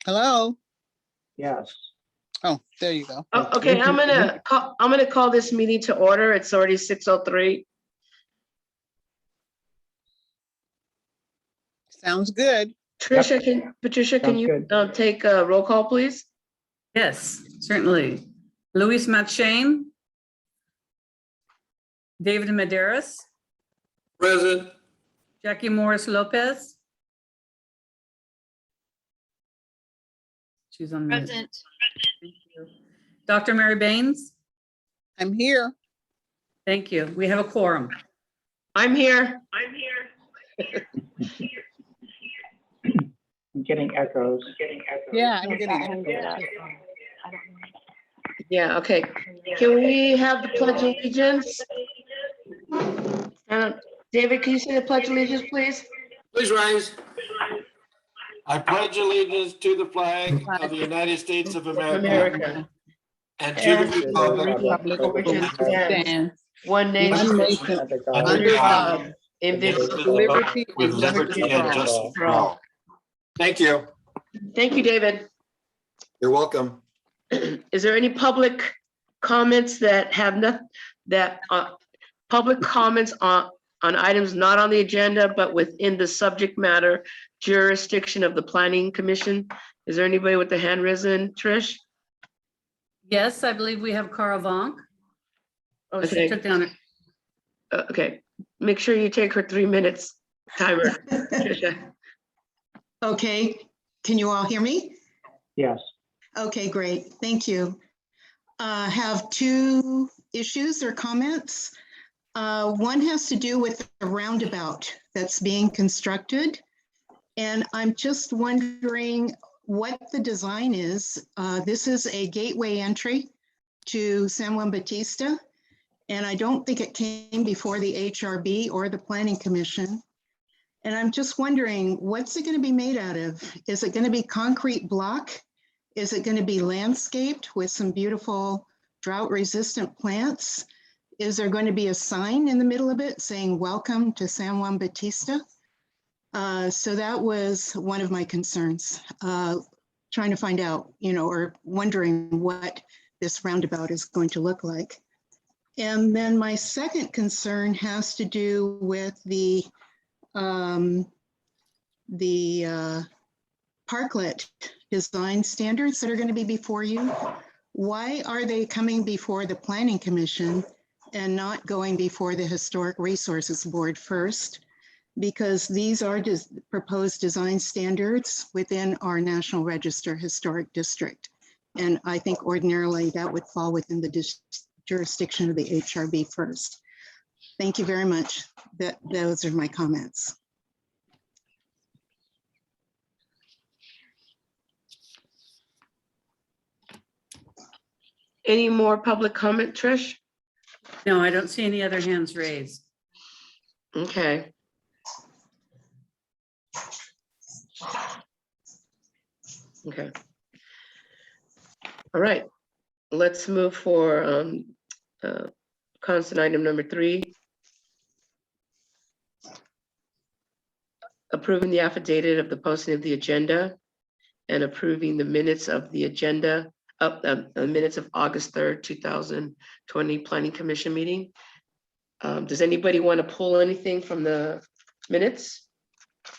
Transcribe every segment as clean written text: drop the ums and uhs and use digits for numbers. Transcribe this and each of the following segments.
Hello? Yes. Oh, there you go. Oh, okay, I'm gonna call this meeting to order. It's already 6:03. Sounds good. Patricia, can Sounds you good. take a roll call, please? Yes, certainly. Luis Matchain. David Maderas. Present. Jackie Morris Lopez. She's on mute. Present. Thank you. Dr. Mary Baines. I'm here. Thank you. We have a quorum. I'm here. I'm getting echoes. Yeah, I'm getting it. Yeah, okay. Can we have the pledge of allegiance? David, can you say the pledge of allegiance, please? Please rise. I pledge allegiance to the flag of the United States of America and to And the to the republic for which it stands, Stand. one One nation, nation Under under God, God, indivisible. Liberty with and liberty justice and for all. justice for all. Thank you. Thank you, David. You're welcome. Is there any public comments that have not, public comments on items not on the agenda, but within the subject matter jurisdiction of the planning commission? Is there anybody with the hand risen, Trish? Yes, I believe we have Cara Vonk. Oh, she Okay. took down it. Okay, make sure you take her 3 minutes timer, Tricia. Okay, can you all hear me? yes. Okay, great, thank you. Have two issues or comments. One has to do with the roundabout that's being constructed. And I'm just wondering what the design is. This is a gateway entry to San Juan Bautista. And I don't think it came before the HRB or the Planning Commission. And I'm just wondering, what's it going to be made out of? Is it going to be concrete block? Is it going to be landscaped with some beautiful drought-resistant plants? Is there going to be a sign in the middle of it saying, "Welcome to San Juan Bautista"? So that was one of my concerns, trying to find out, or wondering what this roundabout is going to look like. And then my second concern has to do with the parklet design standards that are going to be before you. Why are they coming before the Planning Commission and not going before the Historic Resources Board first? Because these are just proposed design standards within our National Register Historic District. And I think ordinarily that would fall within the jurisdiction of the HRB first. Thank you very much. Those are my comments. Any more public comment, Trish? No, I don't see any other hands raised. Okay. Okay. All right, let's move for constant item number 3. Approving the affidavit of the posting of the agenda and approving the minutes of the agenda of the minutes of August 3rd, 2020 Planning Commission meeting. Does anybody want to pull anything from the minutes?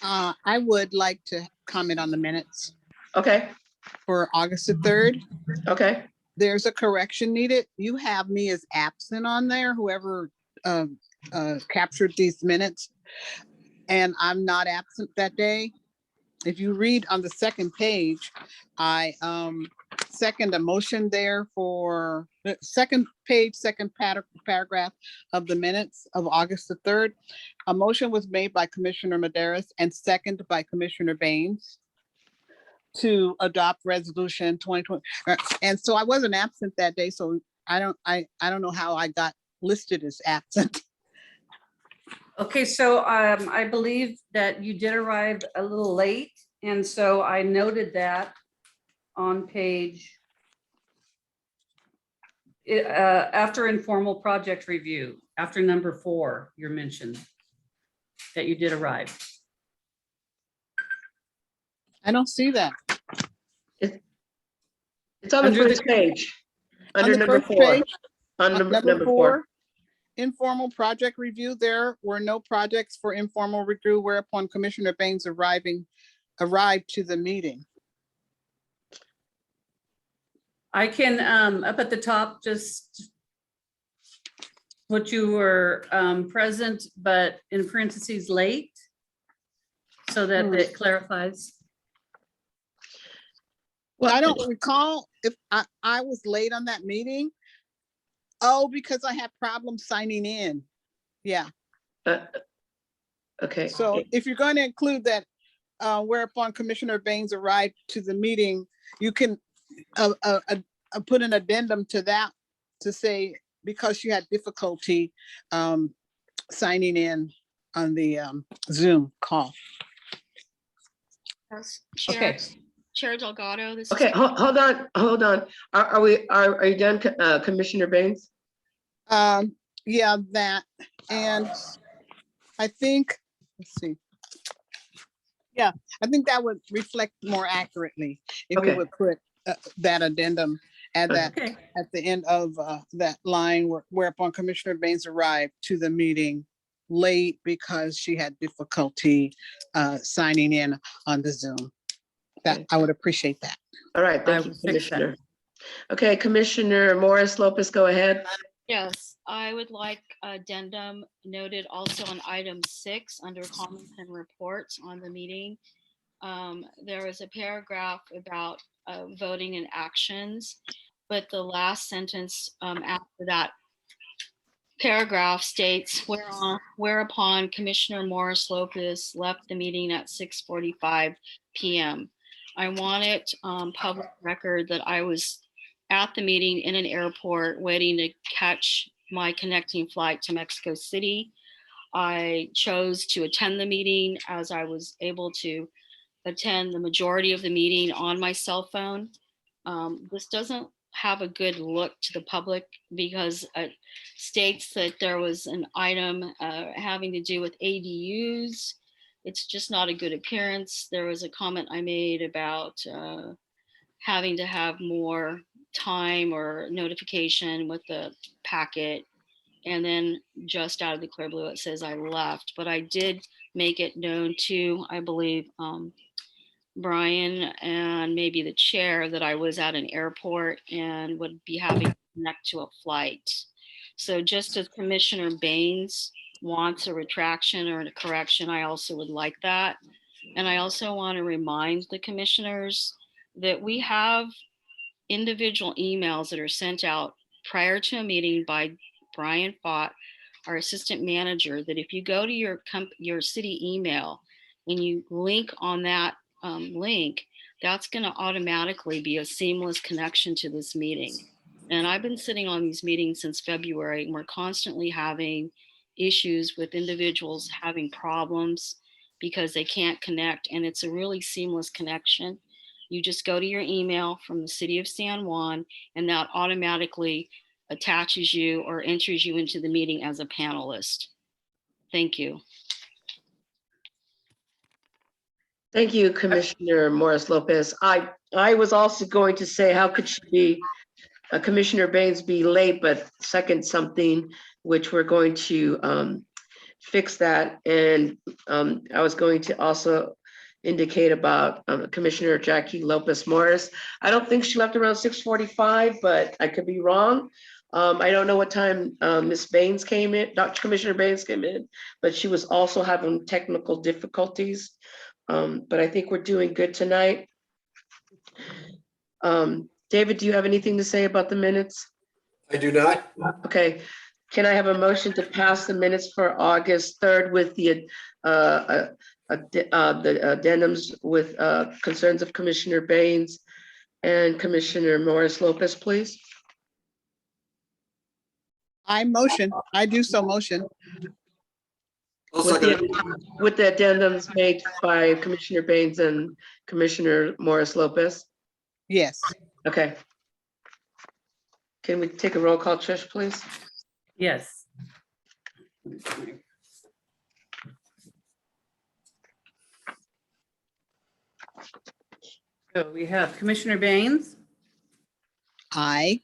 I would like to comment on the minutes Okay, for August the 3rd. okay, There's a correction needed. You have me as absent on there, whoever captured these minutes. And I'm not absent that day. If you read on the second page, I second a motion there for the second page, second paragraph of the minutes of August the 3rd. A motion was made by Commissioner Maderas and seconded by Commissioner Baines to adopt resolution 2020. And so I wasn't absent that day, so I don't know how I got listed as absent. Okay, so I believe that you did arrive a little late, and so I noted that on page after informal project review, after number 4, you're mentioned that you did arrive. I don't see that. It's on the Under the- first page. On Under the number first 4. page, On number 4, informal project review. There were no projects for informal review, whereupon Commissioner Baines arrived to the meeting. I can, up at the top, just what you were present, but in parentheses, late, so that it clarifies. Well, I don't recall if I was late on that meeting. Oh, because I had problems signing in. Yeah, Okay. so if you're going to include that, whereupon Commissioner Baines arrived to the meeting, you can put an addendum to that to say, because she had difficulty signing in on the Zoom call. Okay. Chair Delgado, this is. Okay, hold on. Are you done, Commissioner Baines? Yeah, that, and I think, let's see. Yeah, I think that would reflect more accurately if Okay. you would put that addendum at that, Okay. at the end of that line whereupon Commissioner Baines arrived to the meeting late because she had difficulty signing in on the Zoom. That, Okay. I would appreciate that. All right, I thank you, will fix that. Commissioner. Okay, Commissioner Morris Lopez, go ahead. Yes, I would like addendum noted also on item 6 under comments and reports on the meeting. There was a paragraph about voting and actions, but the last sentence after that paragraph states whereupon Commissioner Morris Lopez left the meeting at 6:45 p.m. I want it public record that I was at the meeting in an airport waiting to catch my connecting flight to Mexico City. I chose to attend the meeting as I was able to attend the majority of the meeting on my cell phone. This doesn't have a good look to the public because it states that there was an item having to do with ADUs. It's just not a good appearance. There was a comment I made about having to have more time or notification with the packet. And then just out of the clear blue, it says I left, but I did make it known to, I believe, Brian and maybe the chair that I was at an airport and would be having to connect to a flight. So just as Commissioner Baines wants a retraction or a correction, I also would like that. And I also want to remind the commissioners that we have individual emails that are sent out prior to a meeting by Brian Fott, our assistant manager, that if you go to your city email and you link on that link, that's going to automatically be a seamless connection to this meeting. And I've been sitting on these meetings since February, and we're constantly having issues with individuals having problems because they can't connect, and it's a really seamless connection. You just go to your email from the city of San Juan, and that automatically attaches you or enters you into the meeting as a panelist. Thank you. Thank you, Commissioner Morris Lopez. I was also going to say, how could she be, Commissioner Baines be late, but second something, which we're going to fix that. And I was going to also indicate about Commissioner Jackie Lopez Morris. I don't think she left around 6:45, but I could be wrong. I don't know what time Ms. Baines came in, Dr. Commissioner Baines came in, but she was also having technical difficulties. But I think we're doing good tonight. David, do you have anything to say about the minutes? I do not. Okay, can I have a motion to pass the minutes for August 3rd with the addendums with concerns of Commissioner Baines and Commissioner Morris Lopez, please? I do so motion. I'll With second it. with the addendums made by Commissioner Baines and Commissioner Morris Lopez? Yes. Okay. Can we take a roll call, Trish, please? Yes. So we have Commissioner Baines, Aye.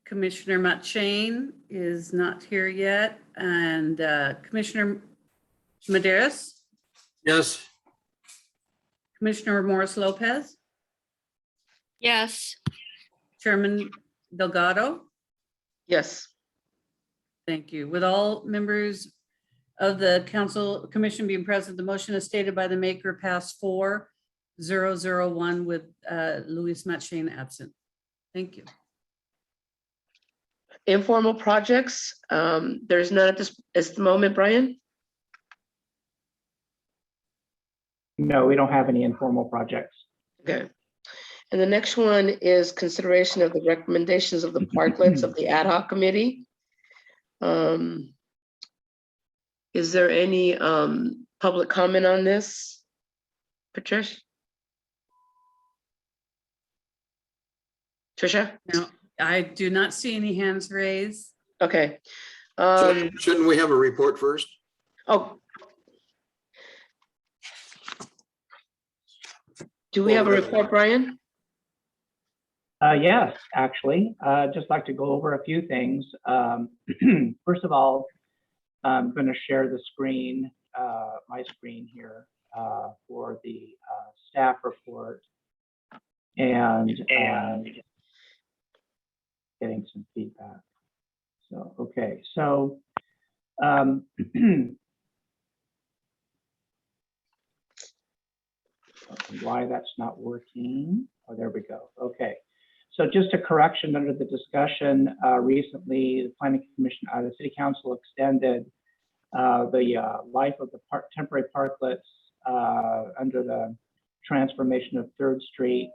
Commissioner Matchane is not here yet, and Commissioner Maderas, Yes. Commissioner Morris Lopez, Yes. Chairman Delgado. Yes. Thank you. With all members of the council commission being present, the motion is stated by the maker passed 4-0-0-1 with Louis Matchane absent. Thank you. Informal projects, there's none at this moment, Brian? No, we don't have any informal projects. Okay. And the next one is consideration of the recommendations of the parklets of the ad hoc committee. Is there any public comment on this? Patricia? Tricia? No, I do not see any hands raised. Okay. Shouldn't we have a report first? Oh. Do we have a report, Brian? Yes, actually, just like to go over a few things. First of all, I'm going to share the screen, my screen here for the staff report and getting some feedback. So, okay, so why that's not working. Oh, there we go. Okay. So just a correction under the discussion, recently the Planning Commission, the City Council extended the life of the temporary parklets under the transformation of 3rd Street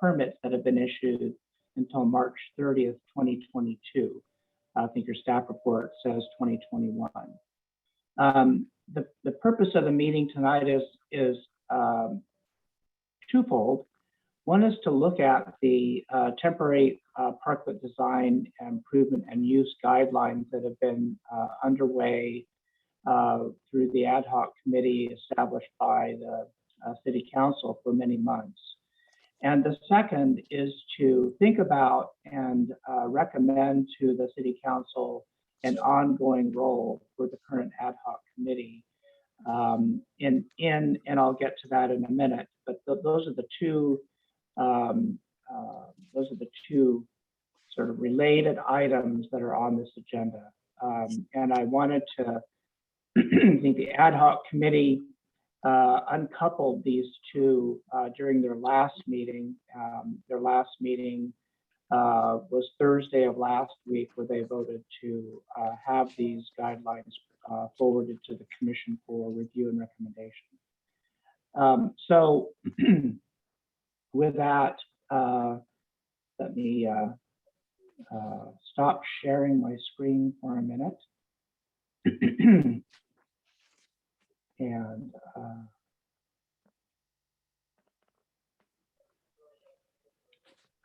permits that have been issued until March 30th, 2022. I think your staff report says 2021. The purpose of the meeting tonight is twofold. One is to look at the temporary parklet design improvement and use guidelines that have been underway through the ad hoc committee established by the City Council for many months. And the second is to think about and recommend to the City Council an ongoing role for the current ad hoc committee. And I'll get to that in a minute, but those are the two sort of related items that are on this agenda. And I wanted to, I think the ad hoc committee uncoupled these two during their last meeting. Their last meeting was Thursday of last week, where they voted to have these guidelines forwarded to the commission for review and recommendation. So with that, let me stop sharing my screen for a minute. And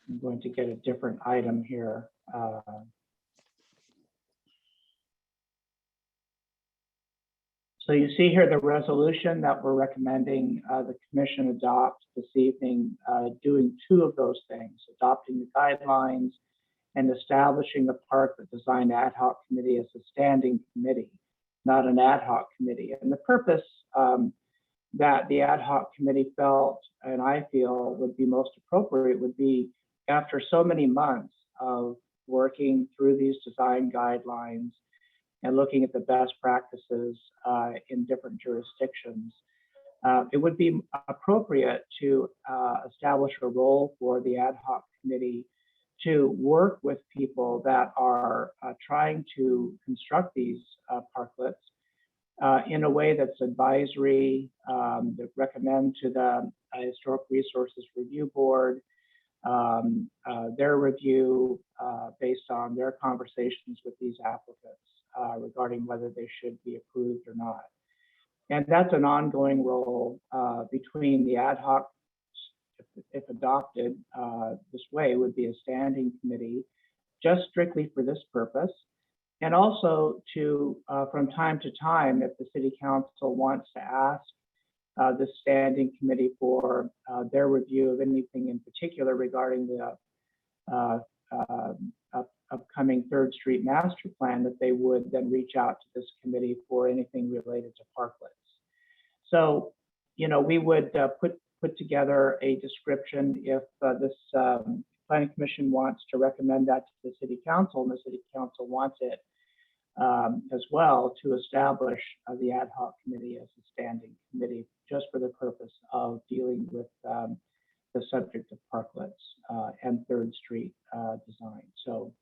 I'm going to get a different item here. So you see here the resolution that we're recommending the commission adopt this evening, doing two of those things: adopting the guidelines and establishing the Parklet Design Ad Hoc Committee as a standing committee, not an ad hoc committee. And the purpose that the ad hoc committee felt, and I feel would be most appropriate, would be after so many months of working through these design guidelines and looking at the best practices in different jurisdictions, it would be appropriate to establish a role for the ad hoc committee to work with people that are trying to construct these parklets in a way that's advisory, that recommend to the Historic Resources Review Board their review based on their conversations with these applicants regarding whether they should be approved or not. And that's an ongoing role between the ad hoc, if adopted this way, would be a standing committee just strictly for this purpose. And also to, from time to time, if the City Council wants to ask the standing committee for their review of anything in particular regarding the upcoming Third Street Master Plan, that they would then reach out to this committee for anything related to parklets. So, you know, we would put together a description if this Planning Commission wants to recommend that to the City Council, and the City Council wants it as well, to establish the ad hoc committee as a standing committee just for the purpose of dealing with the subject of parklets and Third Street design. So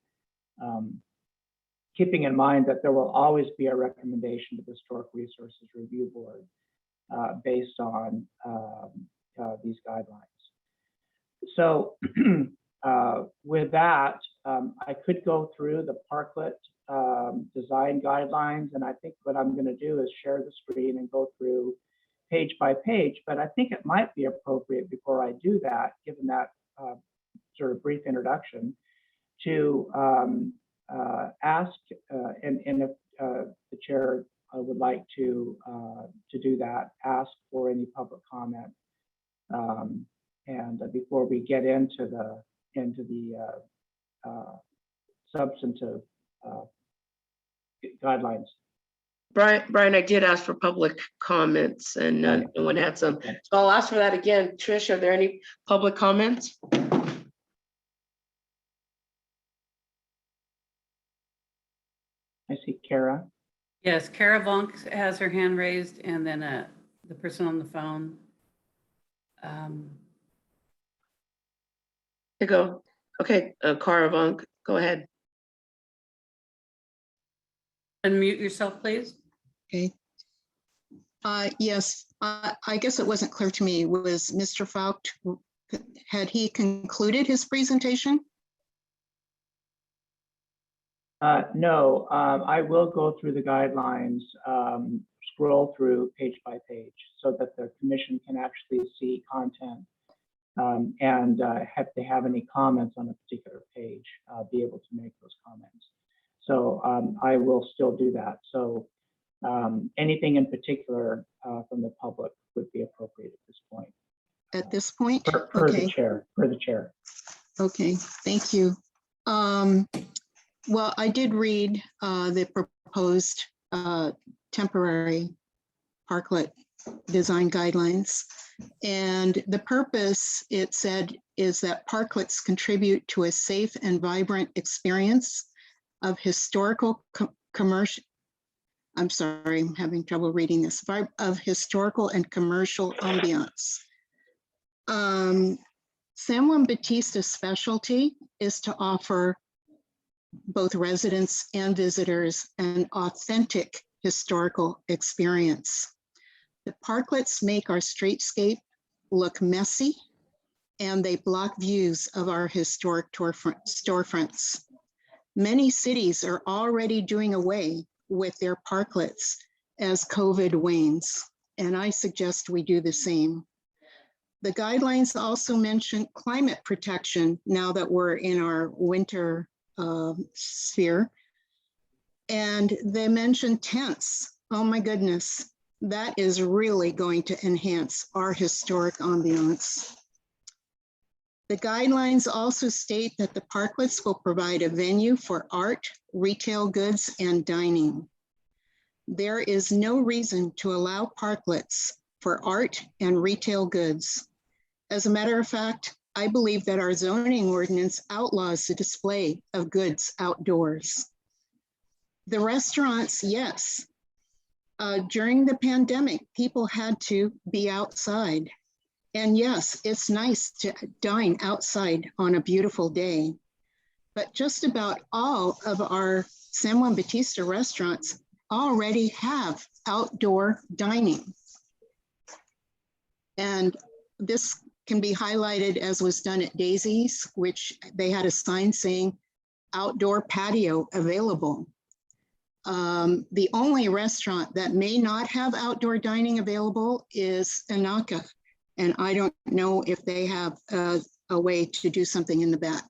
keeping in mind that there will always be a recommendation to the Historic Resources Review Board based on these guidelines. So with that, I could go through the parklet design guidelines, and I think what I'm going to do is share the screen and go through page by page, but I think it might be appropriate before I do that, given that sort of brief introduction, to ask, and if the chair would like to do that, ask for any public comment. And before we get into the substantive guidelines. Brian, I did ask for public comments and no one had some. So I'll ask for that again. Trish, are there any public comments? I see Kara. Yes, Kara Vonk has her hand raised, and then the person on the phone. To go. Okay, Kara Vonk, go ahead. Unmute yourself, please. Okay. Yes, I guess it wasn't clear to me. Was Mr. Faucht, had he concluded his presentation? No, I will go through the guidelines, scroll through page by page so that the commission can actually see content and if they have any comments on a particular page, be able to make those comments. So I will still do that. So anything in particular from the public would be appropriate at this point. At this point? Per Okay. the chair. Okay, thank you. Well, I did read the proposed temporary parklet design guidelines. And the purpose, it said, is that parklets contribute to a safe and vibrant experience of historical commercial, I'm sorry, I'm having trouble reading this, of historical and commercial ambiance. San Juan Bautista's specialty is to offer both residents and visitors an authentic historical experience. The parklets make our streetscape look messy, and they block views of our historic storefronts. Many cities are already doing away with their parklets as COVID wanes, and I suggest we do the same. The guidelines also mention climate protection now that we're in our winter sphere. And they mention tents. Oh my goodness, that is really going to enhance our historic ambiance. The guidelines also state that the parklets will provide a venue for art, retail goods, and dining. There is no reason to allow parklets for art and retail goods. As a matter of fact, I believe that our zoning ordinance outlaws the display of goods outdoors. The restaurants, yes. During the pandemic, people had to be outside. And yes, it's nice to dine outside on a beautiful day. But just about all of our San Juan Bautista restaurants already have outdoor dining. And this can be highlighted as was done at Daisy's, which they had a sign saying outdoor patio available. The only restaurant that may not have outdoor dining available is Anaka. And I don't know if they have a way to do something in the back.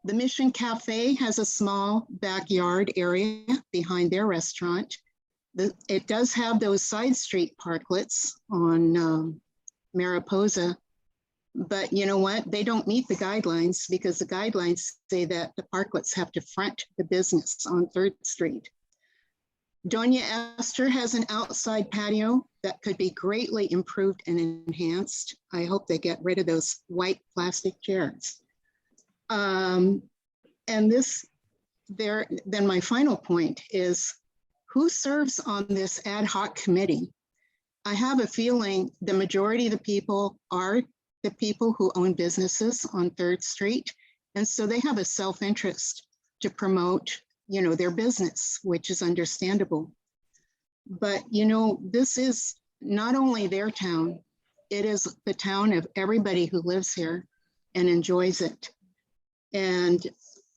The Mission Cafe has a small backyard area behind their restaurant. it does have those side street parklets on Mariposa. But you know what? They don't meet the guidelines because the guidelines say that the parklets have to front the business on 3rd Street. Doña Esther has an outside patio that could be greatly improved and enhanced. I hope they get rid of those white plastic chairs. And then my final point is, who serves on this ad hoc committee? I have a feeling the majority of the people are the people who own businesses on 3rd Street. And so they have a self-interest to promote, you know, their business, which is understandable. But, you know, this is not only their town, it is the town of everybody who lives here and enjoys it. And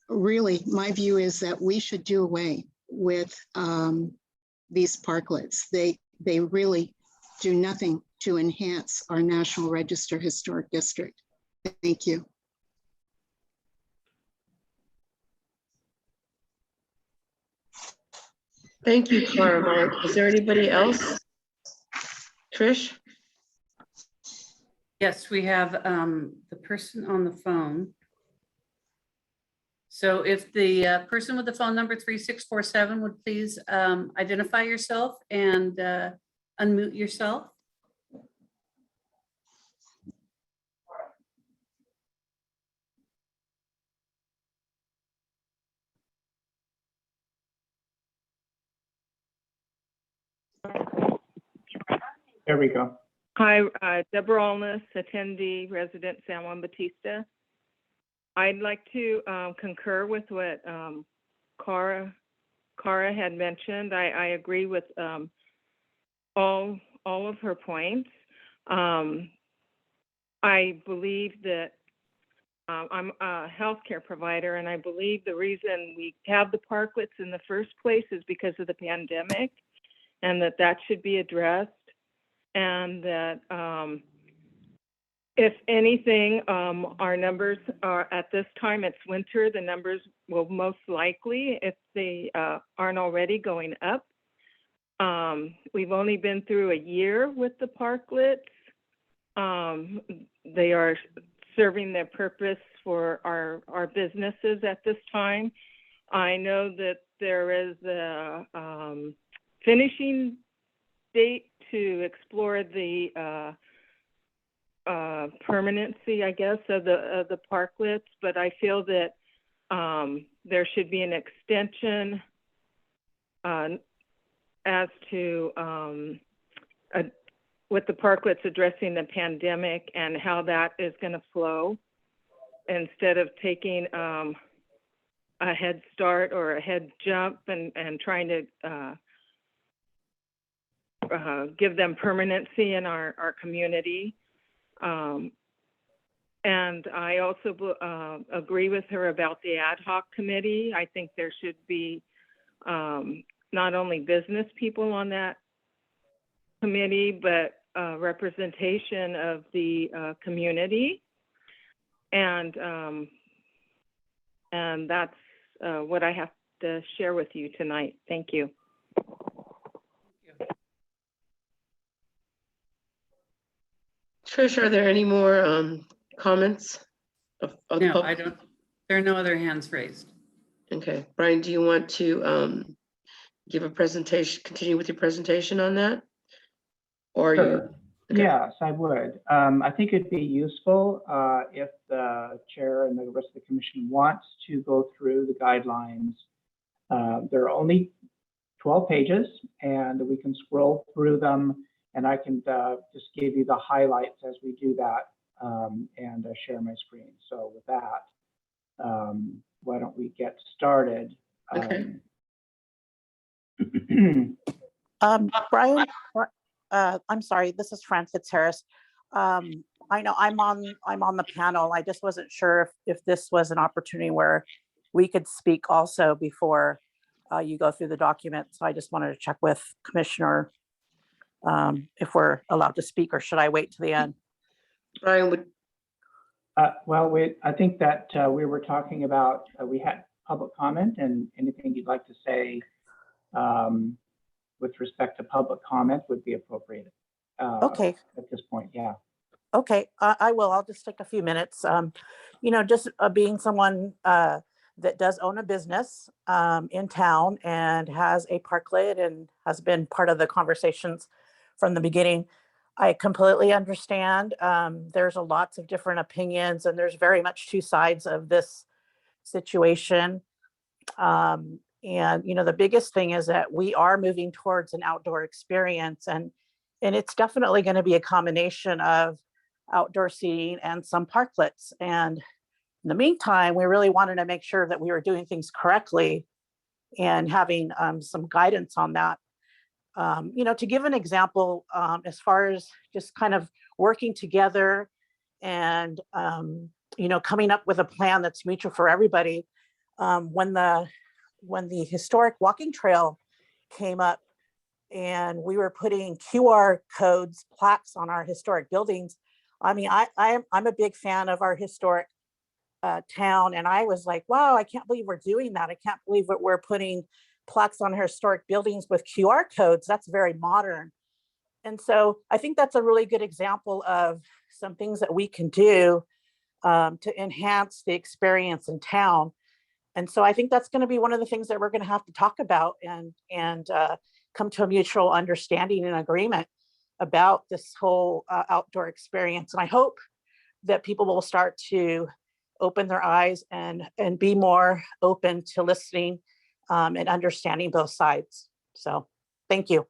really, my view is that we should do away with these parklets. They really do nothing to enhance our National Register Historic District. Thank you. Thank you, Carmen. Is there anybody else? Trish? Yes, we have the person on the phone. So if the person with the phone number 3647 would please identify yourself and unmute yourself. There we go. Hi, Deborah Olness, attendee, resident San Juan Bautista. I'd like to concur with what Cara had mentioned. I agree with all of her points. I believe that I'm a healthcare provider, and I believe the reason we have the parklets in the first place is because of the pandemic, and that should be addressed. And that if anything, our numbers are at this time, it's winter, the numbers will most likely, if they aren't already, going up. We've only been through a year with the parklets. They are serving their purpose for our businesses at this time. I know that there is a finishing date to explore the permanency, I guess, of the parklets, but I feel that there should be an extension as to with the parklets addressing the pandemic and how that is going to flow, instead of taking a head start or a head jump and trying to give them permanency in our community. And I also agree with her about the ad hoc committee. I think there should be not only business people on that committee, but representation of the community. And that's what I have to share with you tonight. Thank you. Trish, are there any more comments? Of No, I don't. There are no other hands raised. Okay, Brian, do you want to give a presentation, continue with your presentation on that? Or Sure. Okay. Yes, I would. I think it'd be useful if the chair and the rest of the commission wants to go through the guidelines. There are only 12 pages, and we can scroll through them, and I can just give you the highlights as we do that, and share my screen. So with that, why don't we get started? Okay. Brian, I'm sorry, this is Fran Fitzharris. I know I'm on the panel. I just wasn't sure if this was an opportunity where we could speak also before you go through the document. So I just wanted to check with Commissioner if we're allowed to speak, or should I wait to the end? Brian, would Well, I think that we were talking about, we had public comment, and anything you'd like to say with respect to public comment would be appropriate. Okay. At this point, yeah. Okay, I will. I'll just take a few minutes. Just being someone that does own a business in town and has a parklet and has been part of the conversations from the beginning, I completely understand. There's lots of different opinions and there's very much two sides of this situation. The biggest thing is that we are moving towards an outdoor experience and it's definitely going to be a combination of outdoor seating and some parklets. And in the meantime, we really wanted to make sure that we were doing things correctly and having some guidance on that. To give an example, as far as just kind of working together and, coming up with a plan that's mutual for everybody. When the historic walking trail came up and we were putting QR codes, plaques on our historic buildings, I mean, I'm a big fan of our historic town. And I was like, wow, I can't believe we're doing that. I can't believe that we're putting plaques on historic buildings with QR codes. That's very modern. And so I think that's a really good example of some things that we can do to enhance the experience in town. And so I think that's going to be one of the things that we're going to have to talk about and come to a mutual understanding and agreement about this whole outdoor experience. And I hope that people will start to open their eyes and be more open to listening and understanding both sides. So thank you.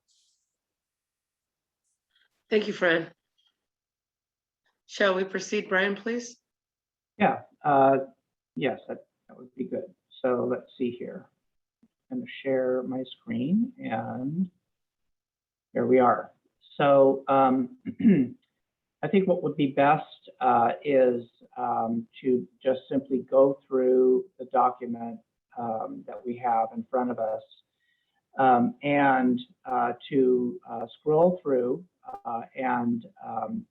Thank you, Fran. Shall we proceed, Brian, please? Yeah, yes, that would be good. So let's see here. I'm going to share my screen and here we are. So I think what would be best is to just simply go through the document that we have in front of us and to scroll through and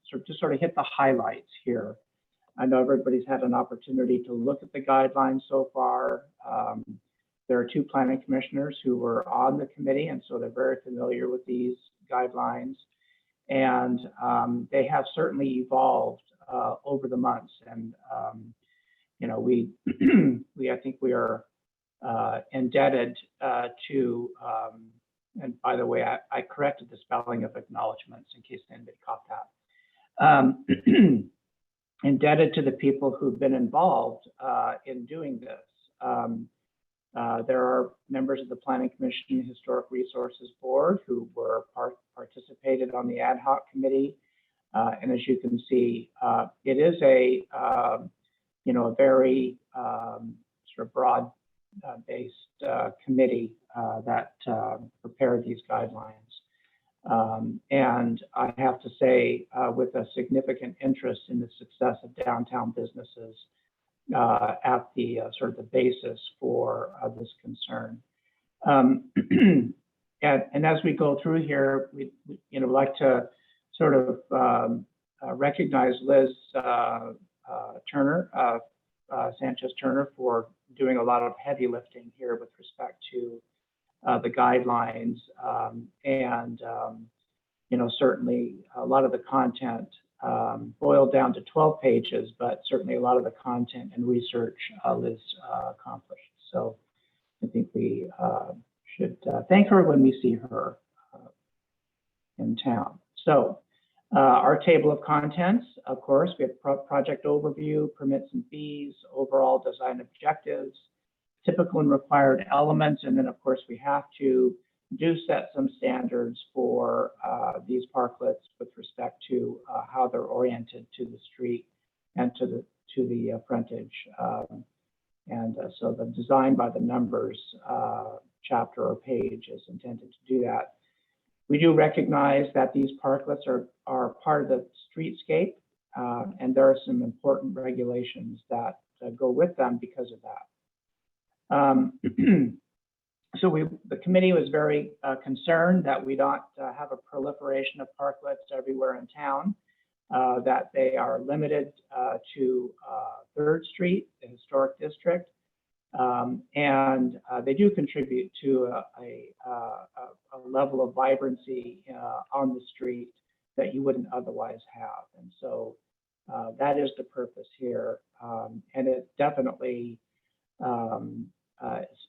sort of hit the highlights here. I know everybody's had an opportunity to look at the guidelines so far. There are two planning commissioners who were on the committee, and so they're very familiar with these guidelines. And they have certainly evolved over the months. And, I think we are indebted to, and by the way, I corrected the spelling of acknowledgements in case anybody caught that. Indebted to the people who've been involved in doing this. There are members of the Planning Commission Historic Resources Board who were participated on the ad hoc committee. And as you can see, it is a very sort of broad based committee that prepared these guidelines. And I have to say, with a significant interest in the success of downtown businesses at the sort of the basis for this concern. And as we go through here, we like to sort of recognize Liz Turner, Sanchez Turner, for doing a lot of heavy lifting here with respect to the guidelines certainly a lot of the content boiled down to 12 pages, but certainly a lot of the content and research Liz accomplished. So I think we should thank her when we see her in town. So our table of contents, of course, we have project overview, permits and fees, overall design objectives, typical and required elements, and then of course we have to set some standards for these parklets with respect to how they're oriented to the street and to the frontage. So the design by the numbers chapter or page is intended to do that. We do recognize that these parklets are part of the streetscape, and there are some important regulations that go with them because of that. So the committee was very concerned that we don't have a proliferation of parklets everywhere in town, that they are limited to 3rd Street, the historic district, And they do contribute to a level of vibrancy on the street that you wouldn't otherwise have. And so that is the purpose here. And it definitely,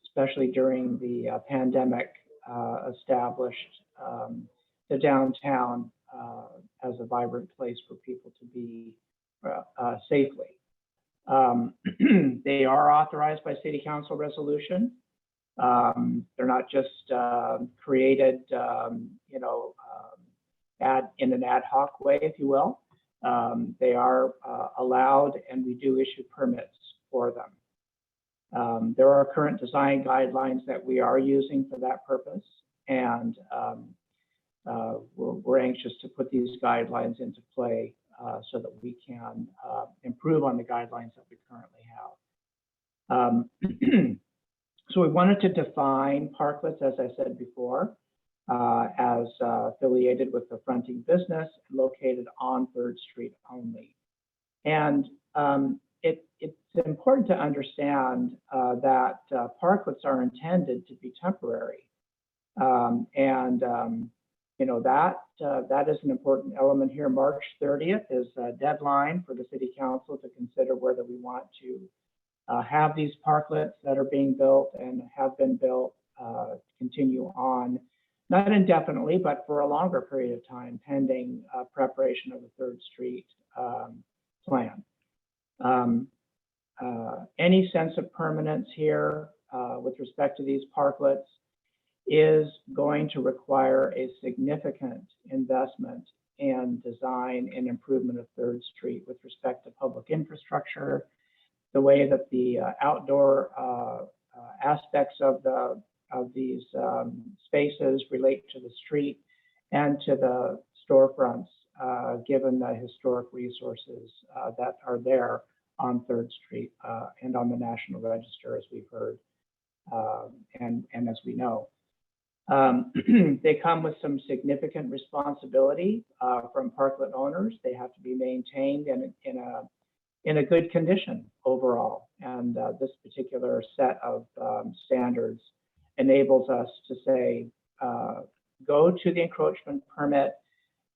especially during the pandemic, established the downtown as a vibrant place for people to be safely. They are authorized by City Council resolution. They're not just created, in an ad hoc way, if you will. They are allowed, and we do issue permits for them. There are current design guidelines that we are using for that purpose, and we're anxious to put these guidelines into play so that we can improve on the guidelines that we currently have. So we wanted to define parklets, as I said before, as affiliated with the fronting business located on 3rd Street only. And it's important to understand that parklets are intended to be temporary. That is an important element here. March 30th is a deadline for the City Council to consider whether we want to have these parklets that are being built and have been built continue on, not indefinitely, but for a longer period of time, pending preparation of the 3rd Street plan. Any sense of permanence here with respect to these parklets is going to require a significant investment in design and improvement of 3rd Street with respect to public infrastructure, the way that the outdoor aspects of these spaces relate to the street and to the storefronts, given the historic resources that are there on 3rd Street and on the National Register, as we've heard, and as we know. They come with some significant responsibility from parklet owners. They have to be maintained in a good condition overall. And this particular set of standards enables us to say, go to the encroachment permit,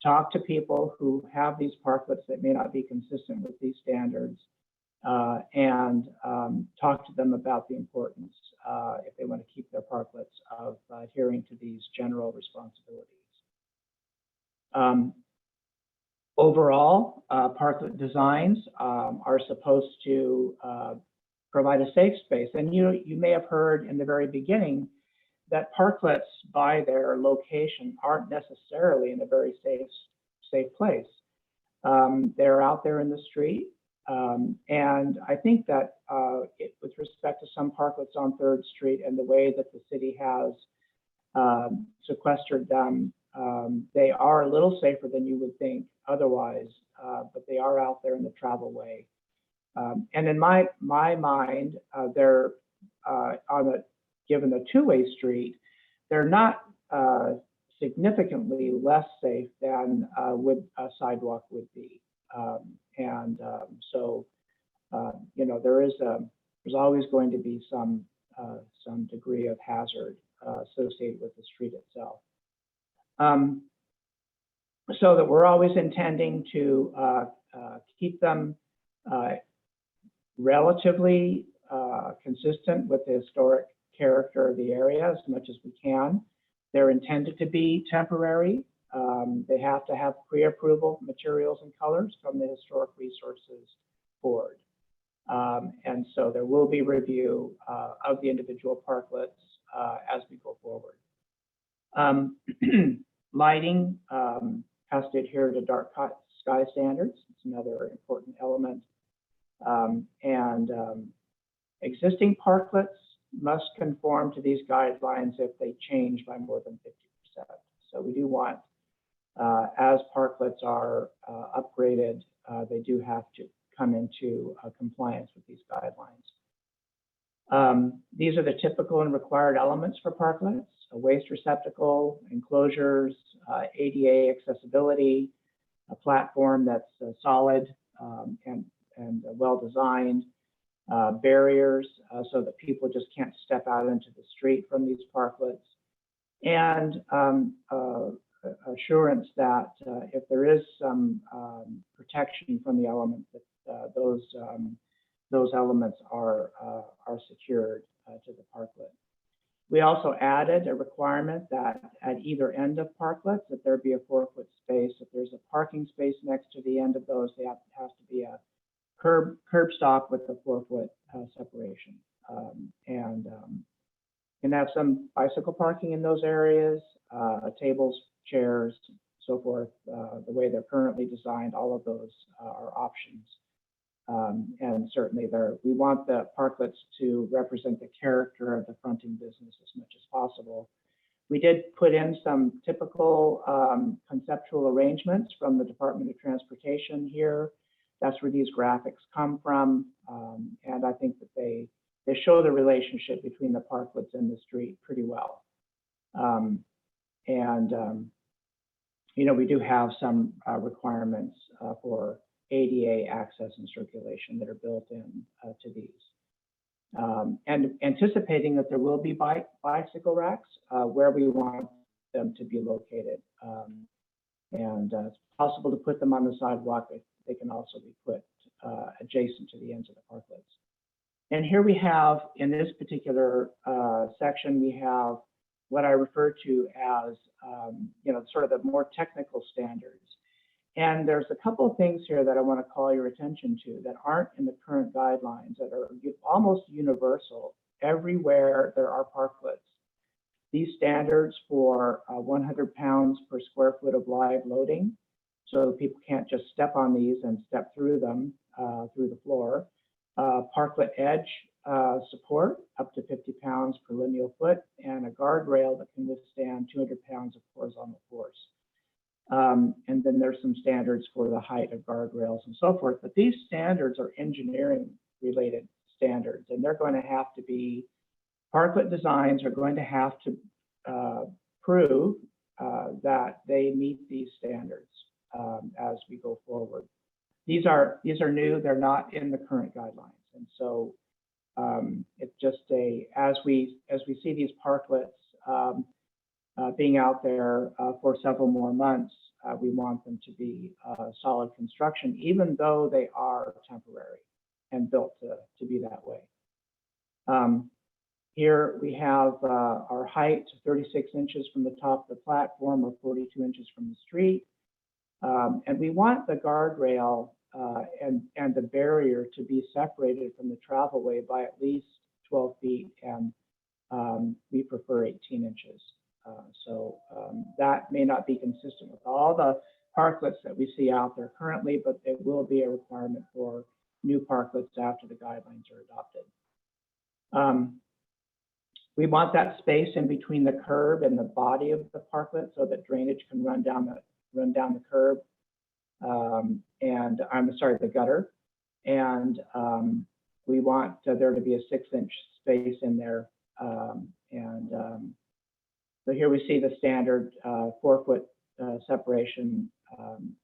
talk to people who have these parklets that may not be consistent with these standards, and talk to them about the importance, if they want to keep their parklets, of adhering to these general responsibilities. Overall, parklet designs are supposed to provide a safe space. And you may have heard in the very beginning that parklets, by their location, aren't necessarily in a very safe place. They're out there in the street. And I think that with respect to some parklets on 3rd Street and the way that the city has sequestered them, they are a little safer than you would think otherwise, but they are out there in the travel way. And in my mind, they're given a two-way street, they're not significantly less safe than a sidewalk would be. There's always going to be some degree of hazard associated with the street itself. So that we're always intending to keep them relatively consistent with the historic character of the area as much as we can. They're intended to be temporary. They have to have pre-approval materials and colors from the Historic Resources Board. And so there will be review of the individual parklets as we go forward. Lighting has to adhere to dark sky standards. It's another important element. Existing parklets must conform to these guidelines if they change by more than 50%. So we do want, as parklets are upgraded, they do have to come into compliance with these guidelines. These are the typical and required elements for parklets: a waste receptacle, enclosures, ADA accessibility, a platform that's solid and well designed, barriers so that people just can't step out into the street from these parklets, and assurance that if there is some protection from the elements, that those elements are secured to the parklet. We also added a requirement that at either end of parklets, that there be a 4-foot space. If there's a parking space next to the end of those, they has to be a curb stop with a 4-foot separation. Can have some bicycle parking in those areas, tables, chairs, so forth. The way they're currently designed, all of those are options. And certainly we want the parklets to represent the character of the fronting business as much as possible. We did put in some typical conceptual arrangements from the Department of Transportation here. That's where these graphics come from. And I think that they show the relationship between the parklets and the street pretty well. You know, we do have some requirements for ADA access and circulation that are built in to these. And anticipating that there will be bicycle racks where we want them to be located. It's possible to put them on the sidewalk. They can also be put adjacent to the ends of the parklets. And here we have, in this particular section, we have what I refer to as, you know, sort of the more technical standards. And there's a couple of things here that I want to call your attention to that aren't in the current guidelines, that are almost universal everywhere there are parklets. These standards for 100 pounds per square foot of live loading, so people can't just step on these and step through them through the floor. Parklet edge support up to 50 pounds per lineal foot, and a guardrail that can withstand 200 pounds of horizontal force. And then there's some standards for the height of guardrails and so forth. But these standards are engineering related standards, and they're going to have to be, parklet designs are going to have to prove that they meet these standards as we go forward. These are new, they're not in the current guidelines. And so it's just as we see these parklets being out there for several more months, we want them to be solid construction, even though they are temporary and built to be that way. Here we have our height, 36 inches from the top of the platform or 42 inches from the street. And we want the guardrail and the barrier to be separated from the travelway by at least 12 feet, and we prefer 18 inches. That may not be consistent with all the parklets that we see out there currently, but it will be a requirement for new parklets after the guidelines are adopted. We want that space in between the curb and the body of the parklet so that drainage can run down the curb, and I'm sorry, the gutter. And we want there to be a 6-inch space in there. So here we see the standard 4-foot separation,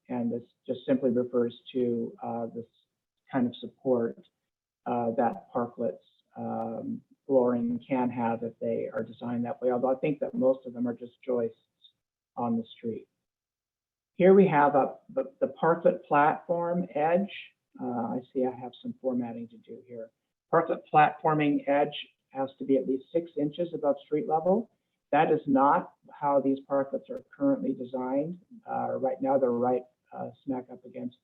and this just simply refers to this kind of support that parklets flooring can have if they are designed that way, although I think that most of them are just joists on the street. Here we have the parklet platform edge. I see I have some formatting to do here. Parklet platforming edge has to be at least 6 inches above street level. That is not how these parklets are currently designed. Right now, they're right smack up against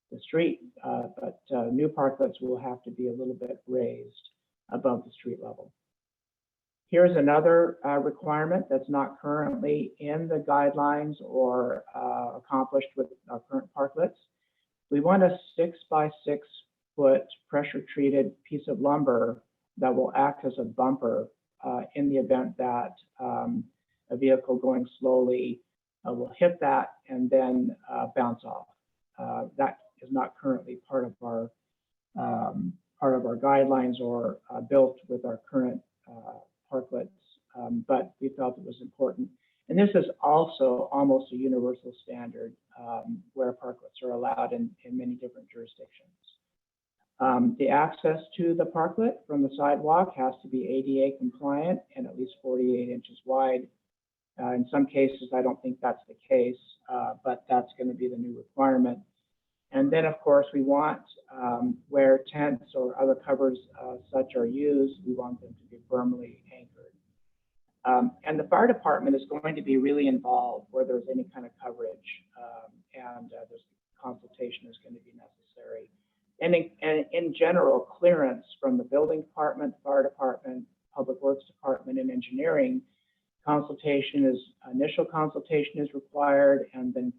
the street, but new parklets will have to be a little bit raised above the street level. Here's another requirement that's not currently in the guidelines or accomplished with our current parklets. We want a 6-by-6-foot pressure-treated piece of lumber that will act as a bumper in the event that a vehicle going slowly will hit that and then bounce off. That is not currently part of our guidelines or built with our current parklets, but we felt it was important. And this is also almost a universal standard where parklets are allowed in many different jurisdictions. The access to the parklet from the sidewalk has to be ADA compliant and at least 48 inches wide. In some cases, I don't think that's the case, but that's going to be the new requirement. And then, of course, we want where tents or other covers such are used, we want them to be firmly anchored. And the fire department is going to be really involved where there's any kind of coverage, and there's consultation is going to be necessary. And in general, clearance from the building department, fire department, public works department, and engineering, initial consultation is required, and then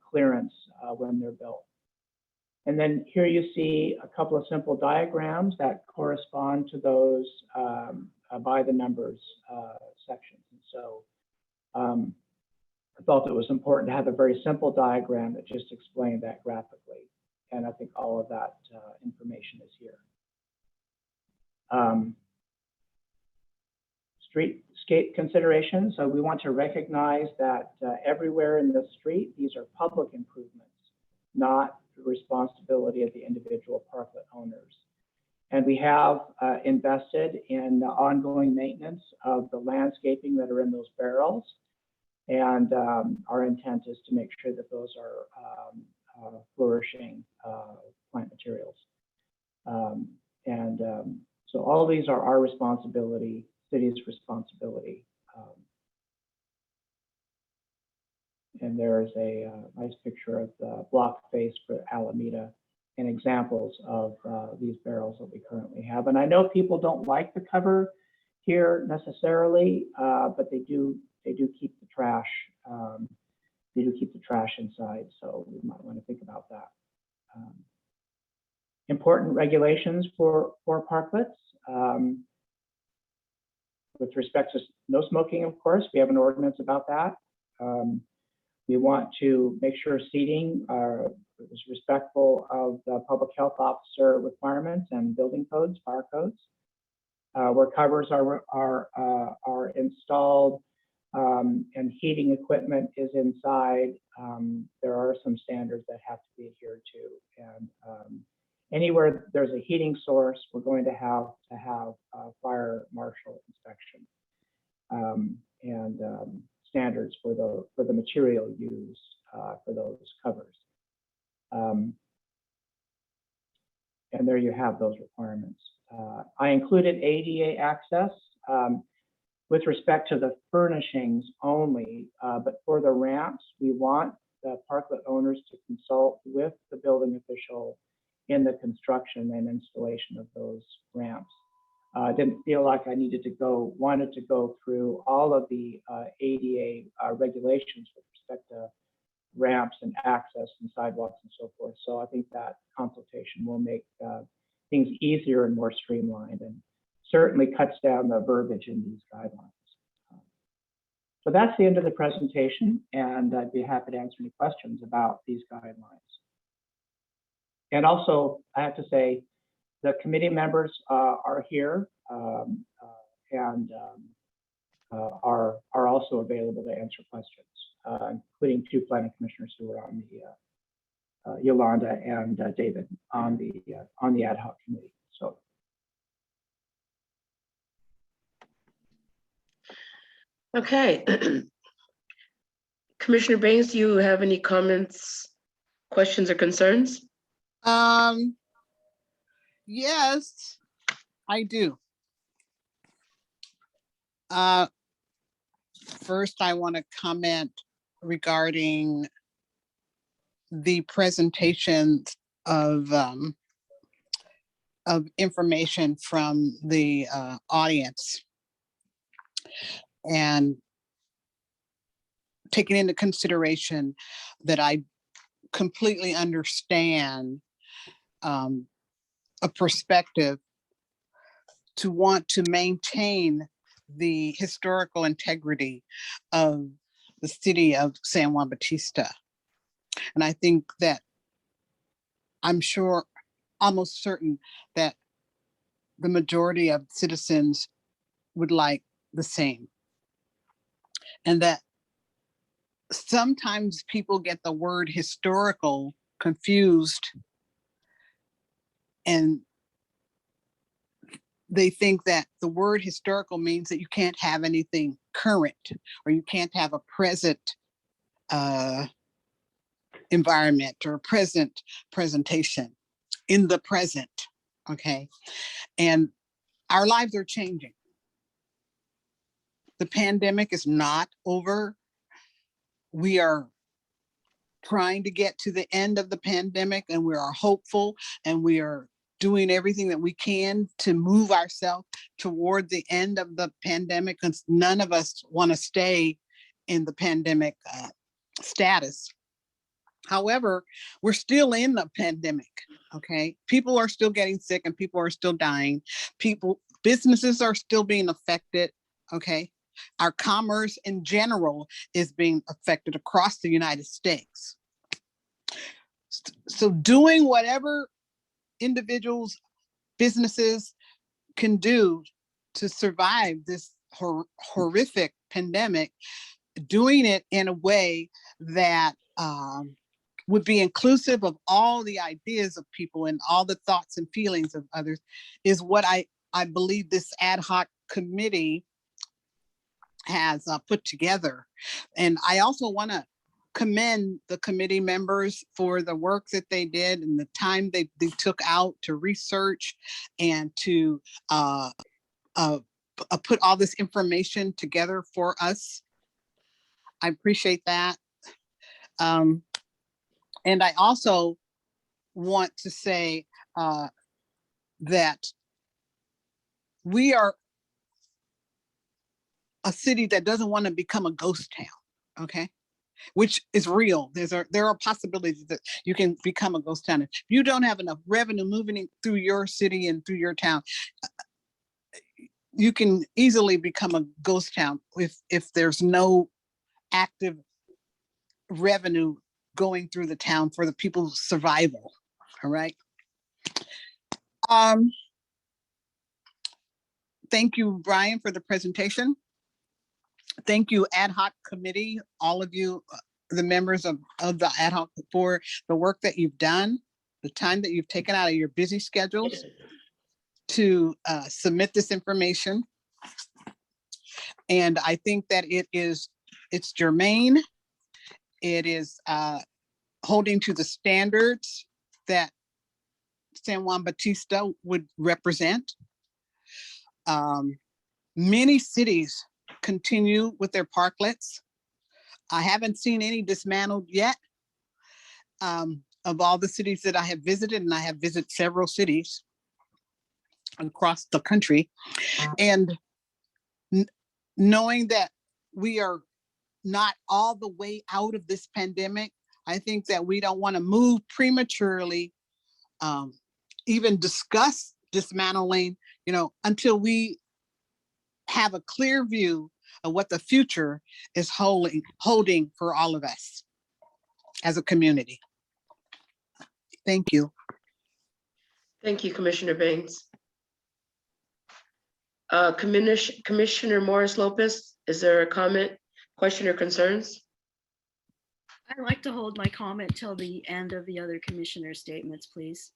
clearance when they're built. And then here you see a couple of simple diagrams that correspond to those by the numbers sections. And so I felt it was important to have a very simple diagram that just explained that graphically. And I think all of that information is here. Streetscape considerations. So we want to recognize that everywhere in the street, these are public improvements, not the responsibility of the individual parklet owners. And we have invested in the ongoing maintenance of the landscaping that are in those barrels. And our intent is to make sure that those are flourishing plant materials. So all of these are our responsibility, city's responsibility. And there's a nice picture of the block face for Alameda and examples of these barrels that we currently have. And I know people don't like the cover here necessarily, but they do keep the trash. They do keep the trash inside, so we might want to think about that. Important regulations for parklets. With respect to no smoking, of course, we have an ordinance about that. We want to make sure seating is respectful of the public health officer requirements and building codes, fire codes. Where covers are installed and heating equipment is inside, there are some standards that have to be adhered to. And anywhere there's a heating source, we're going to have fire marshal inspection and standards for the material used for those covers. And there you have those requirements. I included ADA access with respect to the furnishings only, but for the ramps, we want the parklet owners to consult with the building official in the construction and installation of those ramps. I didn't feel like I wanted to go through all of the ADA regulations with respect to ramps and access and sidewalks and so forth. So I think that consultation will make things easier and more streamlined, and certainly cuts down the verbiage in these guidelines. So that's the end of the presentation, and I'd be happy to answer any questions about these guidelines. And also, I have to say, the committee members are here and are also available to answer questions, including two planning commissioners who are on the Yolanda and David on the ad hoc committee. So. Okay. Commissioner Baines, do you have any comments, questions, or concerns? Yes, I do. First, I want to comment regarding the presentations of information from the audience, and taking into consideration that I completely understand a perspective to want to maintain the historical integrity of the city of San Juan Bautista. And I think that I'm sure, almost certain, that the majority of citizens would like the same. And that sometimes people get the word historical confused And they think that the word historical means that you can't have anything current, or you can't have a present environment or present presentation in the present. Okay. And our lives are changing. The pandemic is not over. We are trying to get to the end of the pandemic, and we are hopeful, and we are doing everything that we can to move ourselves toward the end of the pandemic, because none of us want to stay in the pandemic status. However, we're still in the pandemic. Okay, people are still getting sick and people are still dying. Businesses are still being affected. Okay, our commerce in general is being affected across the United States. So doing whatever individuals, businesses can do to survive this horrific pandemic, doing it in a way that would be inclusive of all the ideas of people and all the thoughts and feelings of others, is what I believe this ad hoc committee has put together. And I also want to commend the committee members for the work that they did and the time they took out to research and to put all this information together for us. I appreciate that. And I also want to say that we are a city that doesn't want to become a ghost town, okay? Which is real. There are possibilities that you can become a ghost town. If you don't have enough revenue moving through your city and through your town, you can easily become a ghost town if there's no active revenue going through the town for the people's survival. All right. Thank you, Brian, for the presentation. Thank you, ad hoc committee, all of you, the members of the ad hoc, for the work that you've done, the time that you've taken out of your busy schedules to submit this information. And I think that it's germane. It is holding to the standards that San Juan Bautista would represent. Many cities continue with their parklets. I haven't seen any dismantled yet. Of all the cities that I have visited, and I have visited several cities across the country, and knowing that we are not all the way out of this pandemic, I think that we don't want to move prematurely, even discuss dismantling, until we have a clear view of what the future is holding for all of us as a community. Thank you. Thank you, Commissioner Baines. Commissioner Morris Lopez, is there a comment, question, or concerns? I'd like to hold my comment till the end of the other commissioner statements, please.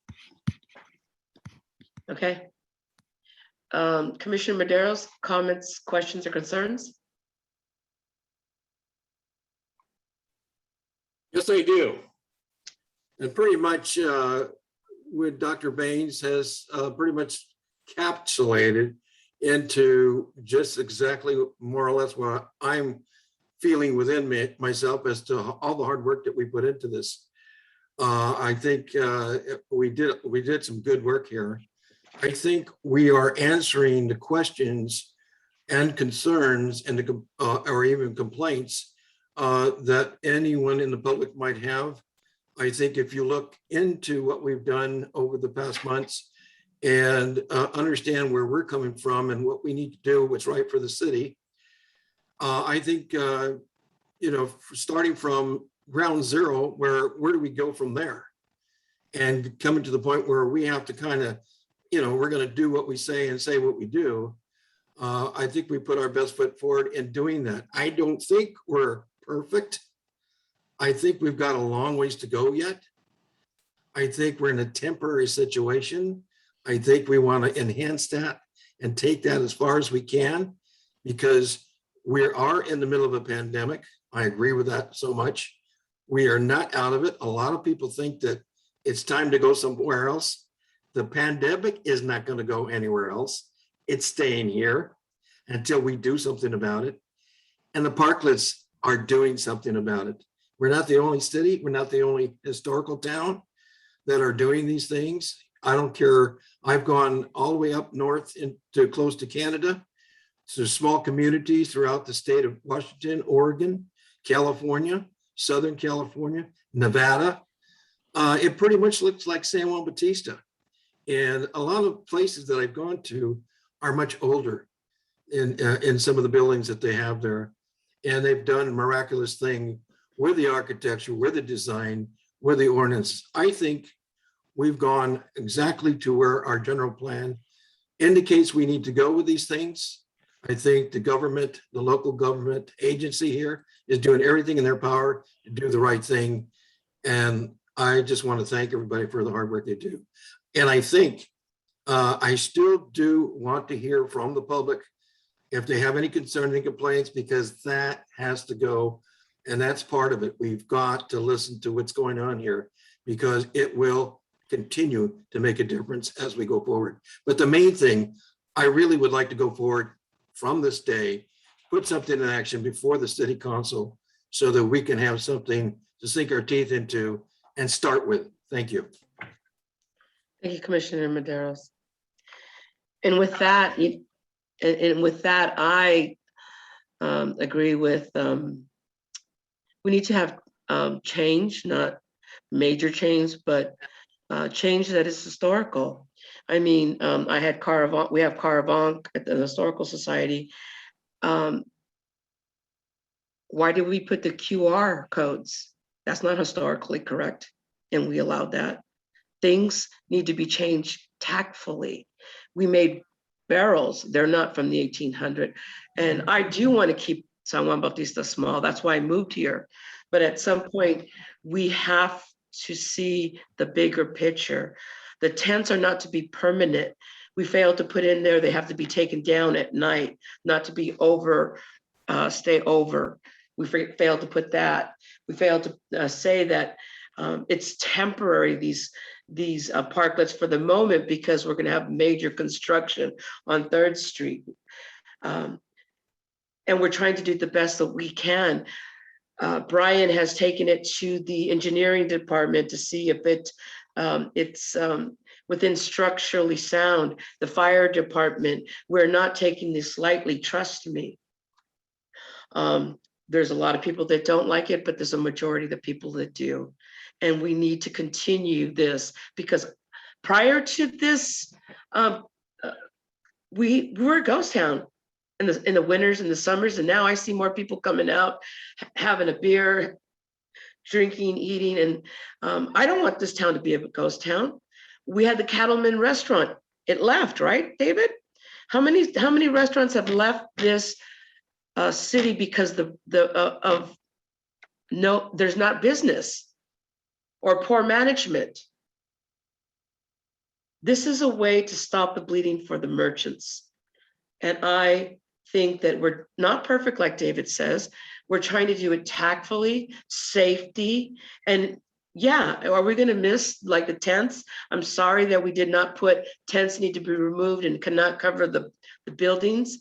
Okay. Commissioner Maderos, comments, questions, or concerns? Yes, I do. And pretty much what Dr. Baines has pretty much capsulated into just exactly more or less what I'm feeling within myself as to all the hard work that we put into this. I think we did some good work here. I think we are answering the questions and concerns and or even complaints that anyone in the public might have. I think if you look into what we've done over the past months and understand where we're coming from and what we need to do, what's right for the city, I think, starting from ground zero, where do we go from there? And coming to the point where we have to kind of, we're going to do what we say and say what we do. I think we put our best foot forward in doing that. I don't think we're perfect. I think we've got a long ways to go yet. I think we're in a temporary situation. I think we want to enhance that and take that as far as we can because we are in the middle of a pandemic. I agree with that so much. We are not out of it. A lot of people think that it's time to go somewhere else. The pandemic is not going to go anywhere else. It's staying here until we do something about it. And the parklets are doing something about it. We're not the only city. We're not the only historical town that are doing these things. I don't care. I've gone all the way up north into close to Canada, to small communities throughout the state of Washington, Oregon, California, Southern California, Nevada. It pretty much looks like San Juan Bautista. And a lot of places that I've gone to are much older in some of the buildings that they have there. And they've done a miraculous thing with the architecture, with the design, with the ordinance. I think we've gone exactly to where our general plan indicates we need to go with these things. I think the government, the local government agency here is doing everything in their power to do the right thing. And I just want to thank everybody for the hard work they do. And I think I still do want to hear from the public if they have any concerns and complaints, because that has to go. And that's part of it. We've got to listen to what's going on here because it will continue to make a difference as we go forward. But the main thing, I really would like to go forward from this day, put something in action before the city council so that we can have something to sink our teeth into and start with. Thank you. Thank you, Commissioner Maderos. And with that, I agree with, we need to have change, not major change, but change that is historical. I mean, I had Caravant, we have Caravant at the Historical Society. Why did we put the QR codes? That's not historically correct. And we allowed that. Things need to be changed tactfully. We made barrels, they're not from the 1800s. And I do want to keep San Juan Bautista small. That's why I moved here. But at some point, we have to see the bigger picture. The tents are not to be permanent. We failed to put in there, they have to be taken down at night, not to be over, stay over. We failed to put that. We failed to say that it's temporary, these parklets for the moment, because we're gonna have major construction on 3rd Street. And we're trying to do the best that we can. Brian has taken it to the engineering department to see if it's within structurally sound. The fire department, we're not taking this lightly, trust me. There's a lot of people that don't like it, but there's a majority of the people that do. And we need to continue this, because prior to this, we were a ghost town in the winters and the summers. And now I see more people coming out, having a beer, drinking, eating. And I don't want this town to be a ghost town. We had the Cattleman restaurant. It left, right, David? How many restaurants have left this city because there's not business or poor management? This is a way to stop the bleeding for the merchants. And I think that we're not perfect, like David says. We're trying to do it tactfully, safety, and yeah, are we gonna miss like the tents? I'm sorry that we did not put tents need to be removed and cannot cover the buildings.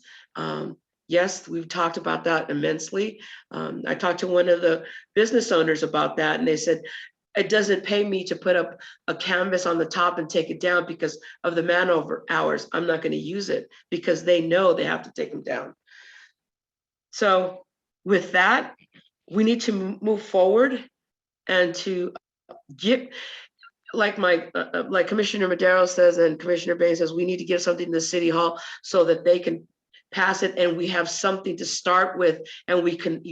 Yes, we've talked about that immensely. I talked to one of the business owners about that, and they said, it doesn't pay me to put up a canvas on the top and take it down because of the man over hours. I'm not going to use it because they know they have to take them down. So with that, we need to move forward and to get, like Commissioner Madero says and Commissioner Bay says, we need to give something to the City Hall so that they can pass it and we have something to start with, and we can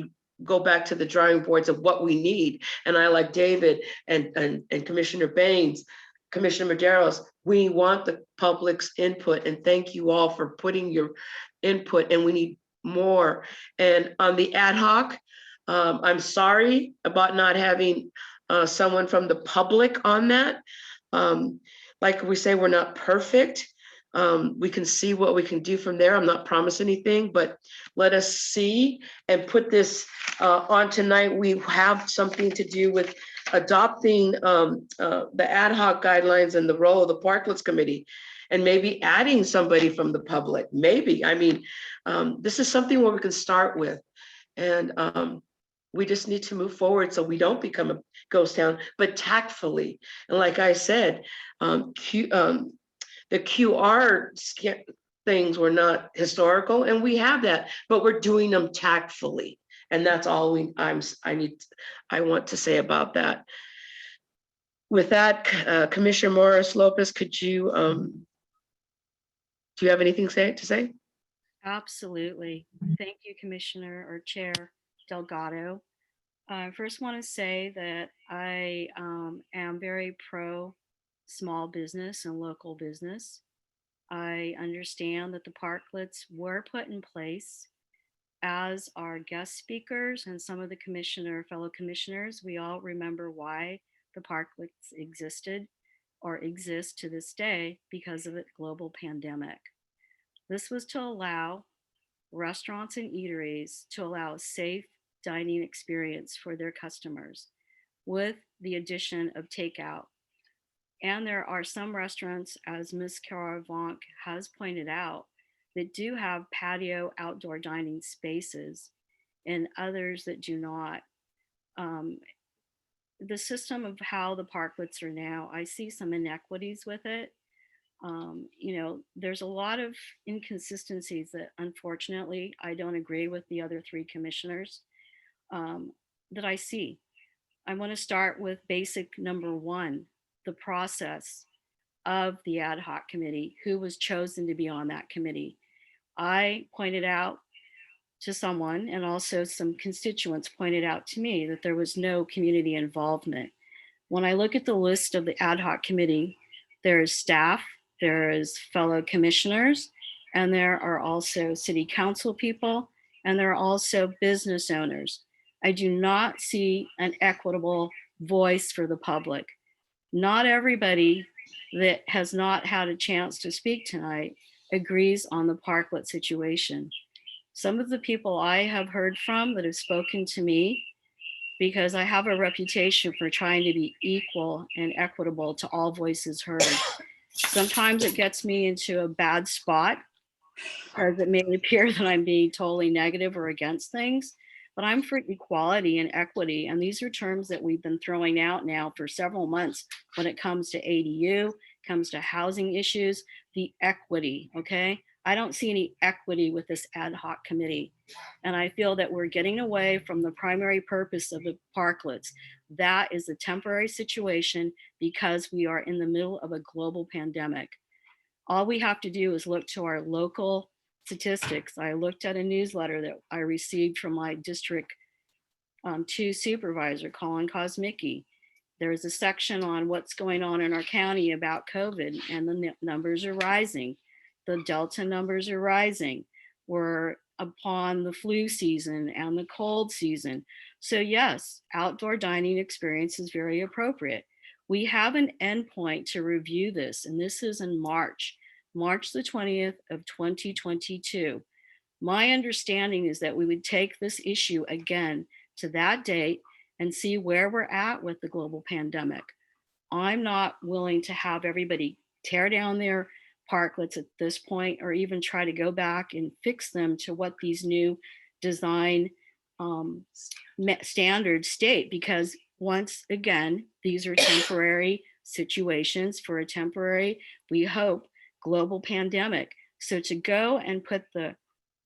go back to the drawing boards of what we need. And I, like David and Commissioner Baines, Commissioner Maderos, we want the public's input, and thank you all for putting your input, and we need more. And on the ad hoc, I'm sorry about not having someone from the public on that. Like we say, we're not perfect. We can see what we can do from there. I'm not promising anything, but let us see and put this on tonight. We have something to do with adopting the ad hoc guidelines and the role of the Parklets Committee, and maybe adding somebody from the public, maybe. I mean, this is something where we can start with. And we just need to move forward so we don't become a ghost town, but tactfully. And like I said, the QR things were not historical, and we have that, but we're doing them tactfully. And that's all I want to say about that. With that, Commissioner Morris Lopez, could you, do you have anything to say? Absolutely. Thank you, Commissioner or Chair Delgado. I first want to say that I am very pro small business and local business. I understand that the parklets were put in place as our guest speakers and some of the fellow commissioners. We all remember why the parklets existed or exist to this day because of the global pandemic. This was to allow restaurants and eateries to allow a safe dining experience for their customers with the addition of takeout. And there are some restaurants, as Ms. Cara Vonk has pointed out, that do have patio outdoor dining spaces and others that do not. The system of how the parklets are now, I see some inequities with it. There's a lot of inconsistencies that unfortunately I don't agree with the other three commissioners that I see. I want to start with basic number one, the process of the ad hoc committee, who was chosen to be on that committee. I pointed out to someone, and also some constituents pointed out to me, that there was no community involvement. When I look at the list of the ad hoc committee, there is staff, there is fellow commissioners, and there are also city council people, and there are also business owners. I do not see an equitable voice for the public. Not everybody that has not had a chance to speak tonight agrees on the parklet situation. Some of the people I have heard from that have spoken to me, because I have a reputation for trying to be equal and equitable to all voices heard. Sometimes it gets me into a bad spot because it may appear that I'm being totally negative or against things, but I'm for equality and equity. And these are terms that we've been throwing out now for several months when it comes to ADU, comes to housing issues, the equity, okay? I don't see any equity with this ad hoc committee. And I feel that we're getting away from the primary purpose of the parklets. That is a temporary situation because we are in the middle of a global pandemic. All we have to do is look to our local statistics. I looked at a newsletter that I received from my District 2 supervisor, Colin Kosmicki. There's a section on what's going on in our county about COVID, and the numbers are rising. The Delta numbers are rising. We're upon the flu season and the cold season. So yes, outdoor dining experience is very appropriate. We have an endpoint to review this, and this is in March the 20th of 2022. My understanding is that we would take this issue again to that date and see where we're at with the global pandemic. I'm not willing to have everybody tear down their parklets at this point, or even try to go back and fix them to what these new design standards state, because once again, these are temporary situations for a temporary, we hope, global pandemic. So to go and put the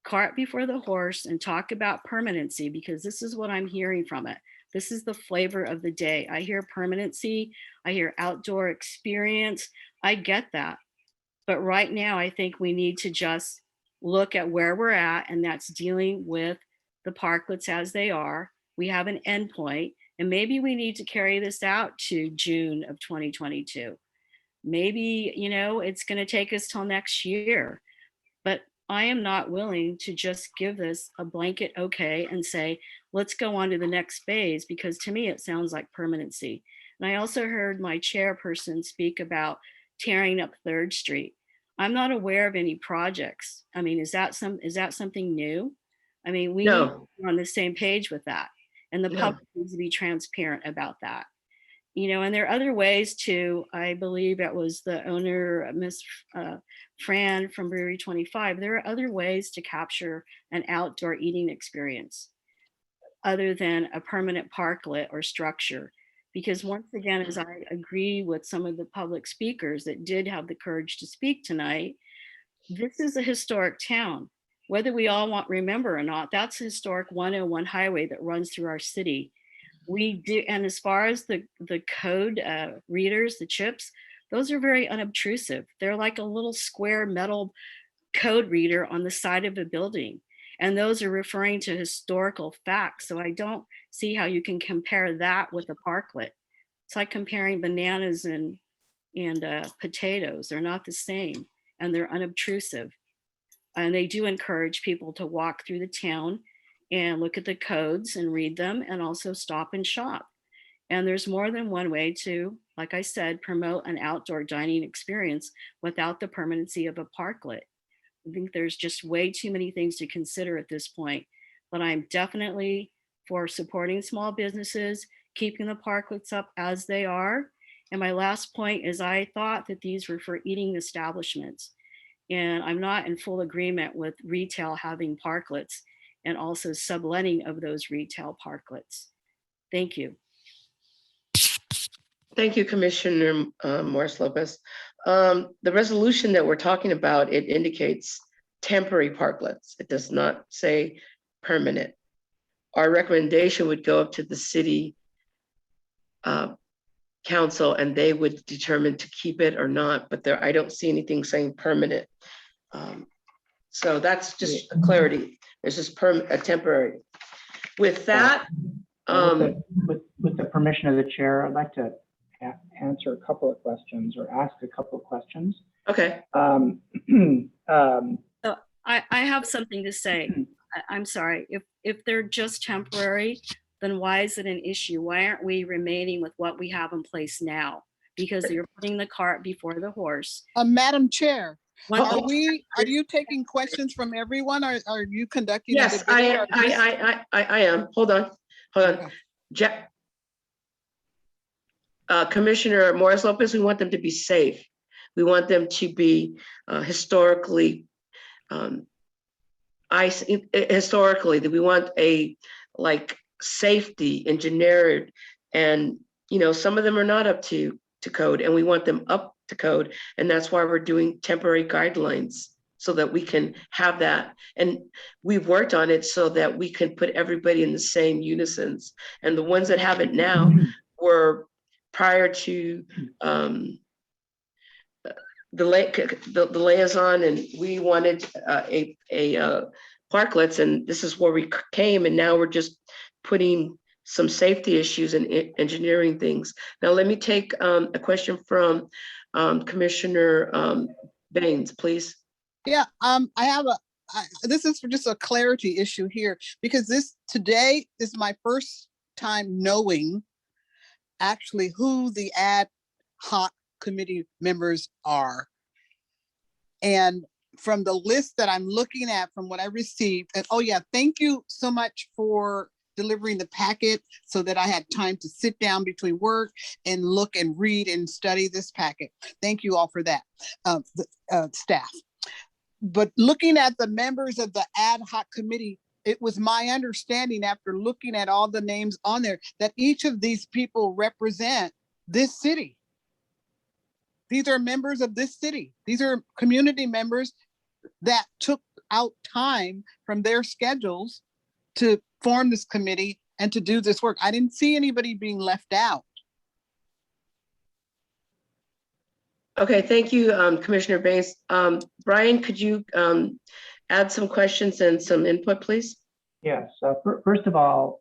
cart before the horse and talk about permanency, because this is what I'm hearing from it. This is the flavor of the day. I hear permanency, I hear outdoor experience. I get that. But right now, I think we need to just look at where we're at, and that's dealing with the parklets as they are. We have an endpoint, and maybe we need to carry this out to June of 2022. Maybe, it's going to take us till next year. But I am not willing to just give this a blanket okay and say, let's go on to the next phase, because to me, it sounds like permanency. And I also heard my chairperson speak about tearing up Third Street. I'm not aware of any projects. I mean, is that something new? I mean, we need to No, be on the same page with that. And the No. public needs to be transparent about that. You know, and there are other ways to, I believe it was the owner, Miss Fran from Brewery 25. There are other ways to capture an outdoor eating experience other than a permanent parklet or structure. Because once again, as I agree with some of the public speakers that did have the courage to speak tonight, this is a historic town. Whether we all remember or not, that's a historic 101 highway that runs through our city. We do, and as far as the code readers, the chips, those are very unobtrusive. They're like a little square metal code reader on the side of a building. And those are referring to historical facts. So I don't see how you can compare that with a parklet. It's like comparing bananas and potatoes. They're not the same, and they're unobtrusive. And they do encourage people to walk through the town and look at the codes and read them, and also stop and shop. And there's more than one way to, like I said, promote an outdoor dining experience without the permanency of a parklet. I think there's just way too many things to consider at this point, but I'm definitely for supporting small businesses, keeping the parklets up as they are. And my last point is, I thought that these were for eating establishments. And I'm not in full agreement with retail having parklets and also subletting of those retail parklets. Thank you. thank you, Commissioner Morris Lopez. The resolution that we're talking about, it indicates temporary parklets. It does not say permanent. Our recommendation would go up to the city council, and they would determine to keep it or not, but there, I don't see anything saying permanent. So that's just a clarity. This is a temporary. With that, With the permission of the chair, I'd like to answer a couple of questions or ask a couple of questions. okay, So I have something to say. I'm sorry, if they're just temporary, then why is it an issue? Why aren't we remaining with what we have in place now? Because you're putting the cart before the horse. Madam Chair, One- are you taking questions from everyone, or are you conducting? a yes, debate or just- I am. Hold on. Okay. Commissioner Morris Lopez, we want them to be safe. We want them to be historically, historically, that we want a safety engineered, and some of them are not up to code, and we want them up to code, and that's why we're doing temporary guidelines so that we can have that. And we've worked on it so that we can put everybody in the same unisons. And the ones that have it now were prior to the liaison, and we wanted a parklets, and this is where we came, and now we're just putting some safety issues and engineering things. Now, let me take a question from Commissioner Baines, please. Yeah, I have this is for just a clarity issue here, because today is my first time knowing actually who the ad hoc committee members are. And from the list that I'm looking at, from what I received, and oh yeah, thank you so much for delivering the packet so that I had time to sit down between work and look and read and study this packet. Thank you all for that, staff. But looking at the members of the ad hoc committee, it was my understanding after looking at all the names on there that each of these people represent this city. These are members of this city. These are community members that took out time from their schedules to form this committee and to do this work. I didn't see anybody being left out. Okay, thank you, Commissioner Baines. Brian, could you add some questions and some input, please? Yes. First of all,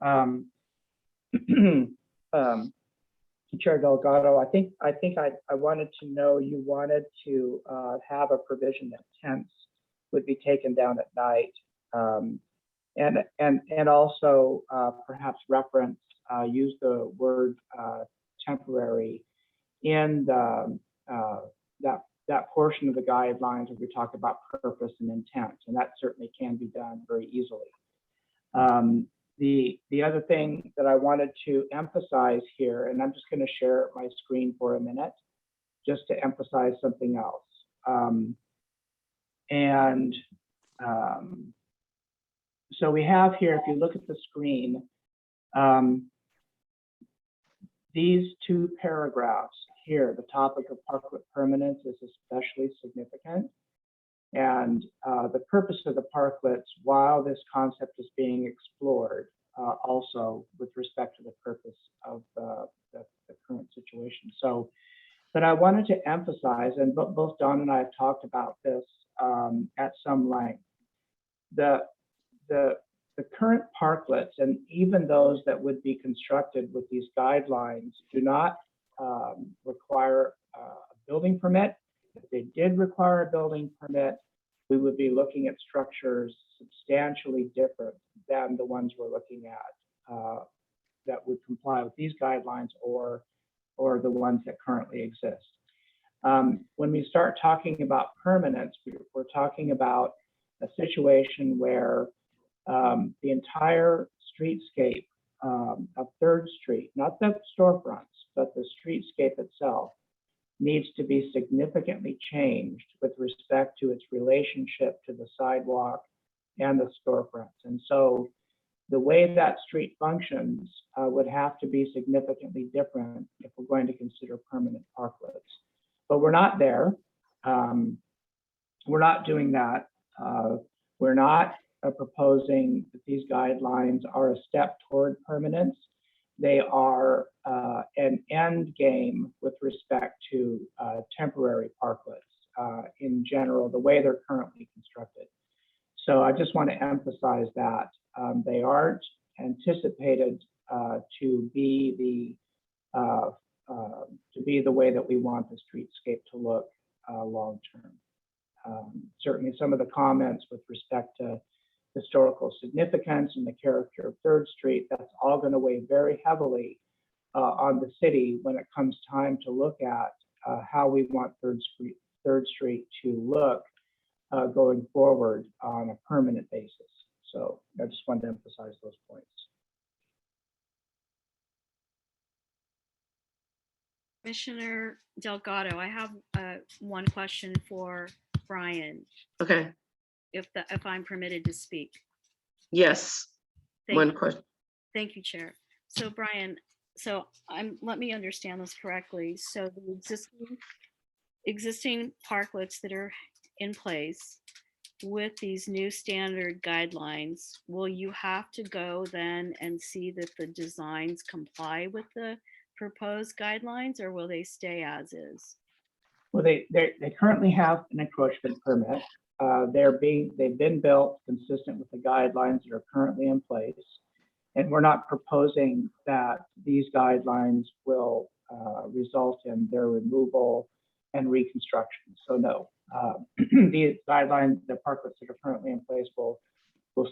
Chair Delgado, I think I wanted to know, you wanted to have a provision that tents would be taken down at night. And also perhaps reference, use the word temporary in the, that portion of the guidelines where we talk about purpose and intent, and that certainly can be done very easily. The other thing that I wanted to emphasize here, and I'm just going to share my screen for a minute, just to emphasize something else. So we have here, if you look at the screen, these two paragraphs here, the topic of parklet permanence is especially significant. And the purpose of the parklets, while this concept is being explored, also with respect to the purpose of the current situation. So, but I wanted to emphasize, and both Don and I have talked about this at some length, the current parklets, and even those that would be constructed with these guidelines, do not require a building permit. If they did require a building permit, we would be looking at structures substantially different than the ones we're looking at that would comply with these guidelines or the ones that currently exist. When we start talking about permanence, we're talking about a situation where the entire streetscape of 3rd Street, not the storefronts, but the streetscape itself, needs to be significantly changed with respect to its relationship to the sidewalk and the storefronts. And so the way that street functions would have to be significantly different if we're going to consider permanent parklets. But we're not there. We're not doing that. We're not proposing that these guidelines are a step toward permanence. They are an end game with respect to temporary parklets in general, the way they're currently constructed. So I just want to emphasize that they aren't anticipated to be the way that we want the streetscape to look long term. Certainly some of the comments with respect to historical significance and the character of 3rd Street, that's all going to weigh very heavily on the city when it comes time to look at how we want 3rd Street to look going forward on a permanent basis. So I just wanted to emphasize those points. Commissioner Delgado, I have one question for Brian, Okay, if I'm permitted to speak. yes, Thank one you. question. Thank you, Chair. So Brian, let me understand this correctly. So the existing parklets that are in place with these new standard guidelines, will you have to go then and see that the designs comply with the proposed guidelines, or will they stay as is? Well, they currently have an encroachment permit. They've been built consistent with the guidelines that are currently in place. And we're not proposing that these guidelines will result in their removal and reconstruction. So no, these guidelines, the parklets that are currently in place will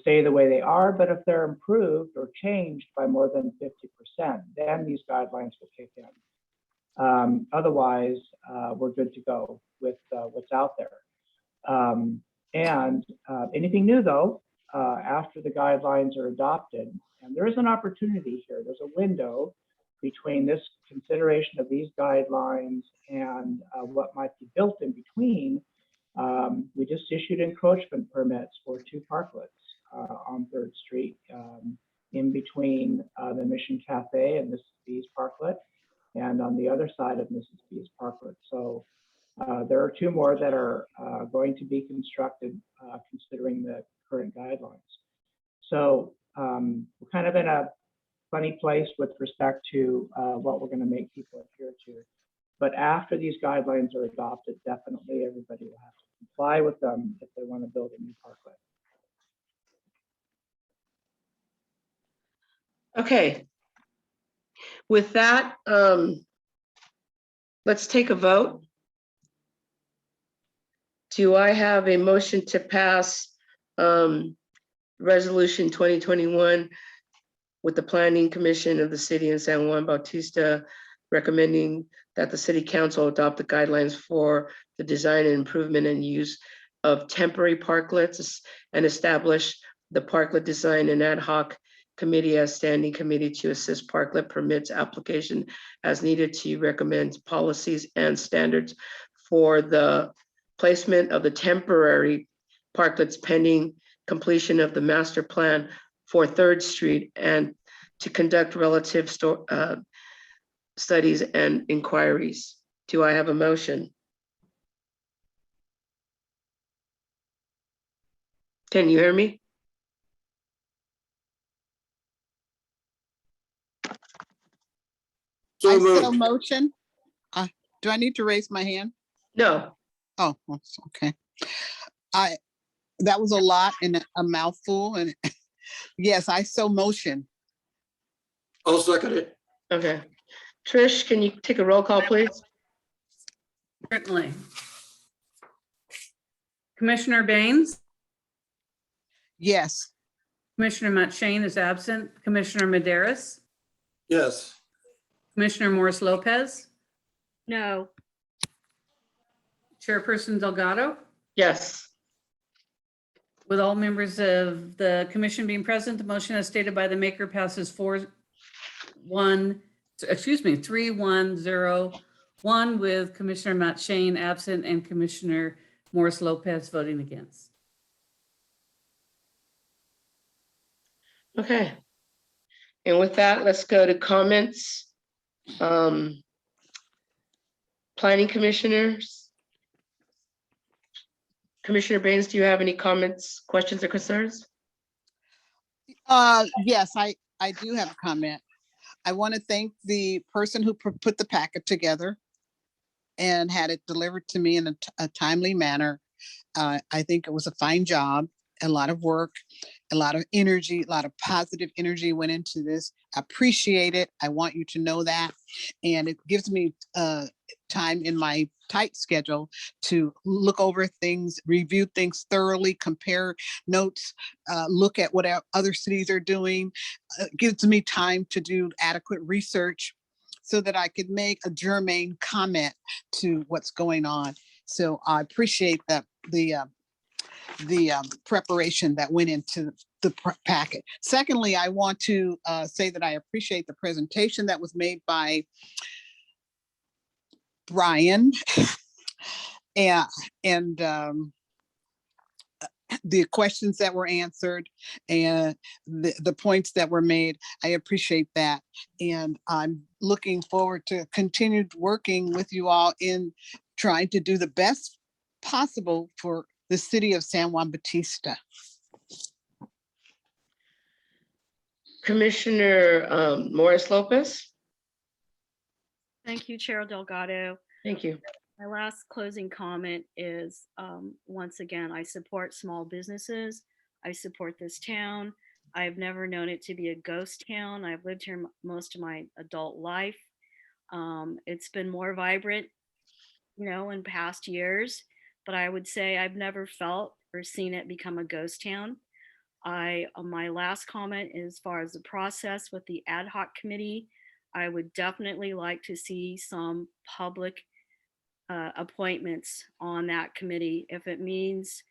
stay the way they are, but if they're improved or changed by more than 50%, then these guidelines will kick in. Otherwise, we're good to go with what's out there. And anything new though, after the guidelines are adopted, and there is an opportunity here, there's a window between this consideration of these guidelines and what might be built in between. We just issued encroachment permits for 2 parklets on 3rd Street in between the Mission Cafe and Mrs. B's parklet, and on the other side of Mrs. B's parklet. So there are 2 more that are going to be constructed considering the current guidelines. So we're kind of in a funny place with respect to what we're going to make people adhere to. But after these guidelines are adopted, definitely everybody will have to comply with them if they want to build a new parklet. Okay. With that, let's take a vote. Do I have a motion to pass Resolution 2021 with the Planning Commission of the City of San Juan Bautista recommending that the City Council adopt the guidelines for the design and improvement and use of temporary parklets and establish the Parklet Design and Ad Hoc Committee as standing committee to assist parklet permits application as needed to recommend policies and standards for the placement of the temporary parklets pending completion of the master plan for 3rd Street and to conduct relative studies and inquiries. Do I have a motion? Can you hear me? So I so moved. motion. Do I need to raise my hand? No. Oh, okay. That was a lot and a mouthful, and yes, I so motion. I'll second it. Okay. Trish, can you take a roll call, please? Certainly. Commissioner Baines, Yes. Commissioner Matshane is absent, Commissioner Maderas, Yes. Commissioner Morris Lopez, No, Chairperson Delgado. Yes. With all members of the commission being present, the motion as stated by the maker passes 3-1-0-1 with Commissioner Matshane absent and Commissioner Morris Lopez voting against. Okay. And with that, let's go to comments. Planning commissioners. Commissioner Baines, do you have any comments, questions, or concerns? Yes, I do have a comment. I want to thank the person who put the packet together and had it delivered to me in a timely manner. I think it was a fine job, a lot of work, a lot of energy, a lot of positive energy went into this. I appreciate it. I want you to know that. And it gives me time in my tight schedule to look over things, review things thoroughly, compare notes, look at what other cities are doing. Gives me time to do adequate research so that I could make a germane comment to what's going on. So I appreciate the preparation that went into the packet. Secondly, I want to say that I appreciate the presentation that was made by Brian and the questions that were answered and the points that were made. I appreciate that. And I'm looking forward to continued working with you all in trying to do the best possible for the city of San Juan Bautista. Commissioner Morris Lopez. thank you, Chair Delgado. Thank you. My last closing comment is, once again, I support small businesses. I support this town. I've never known it to be a ghost town. I've lived here most of my adult life. It's been more vibrant, in past years, but I would say I've never felt or seen it become a ghost town. My last comment is as far as the process with the ad hoc committee, I would definitely like to see some public appointments on that committee. If it means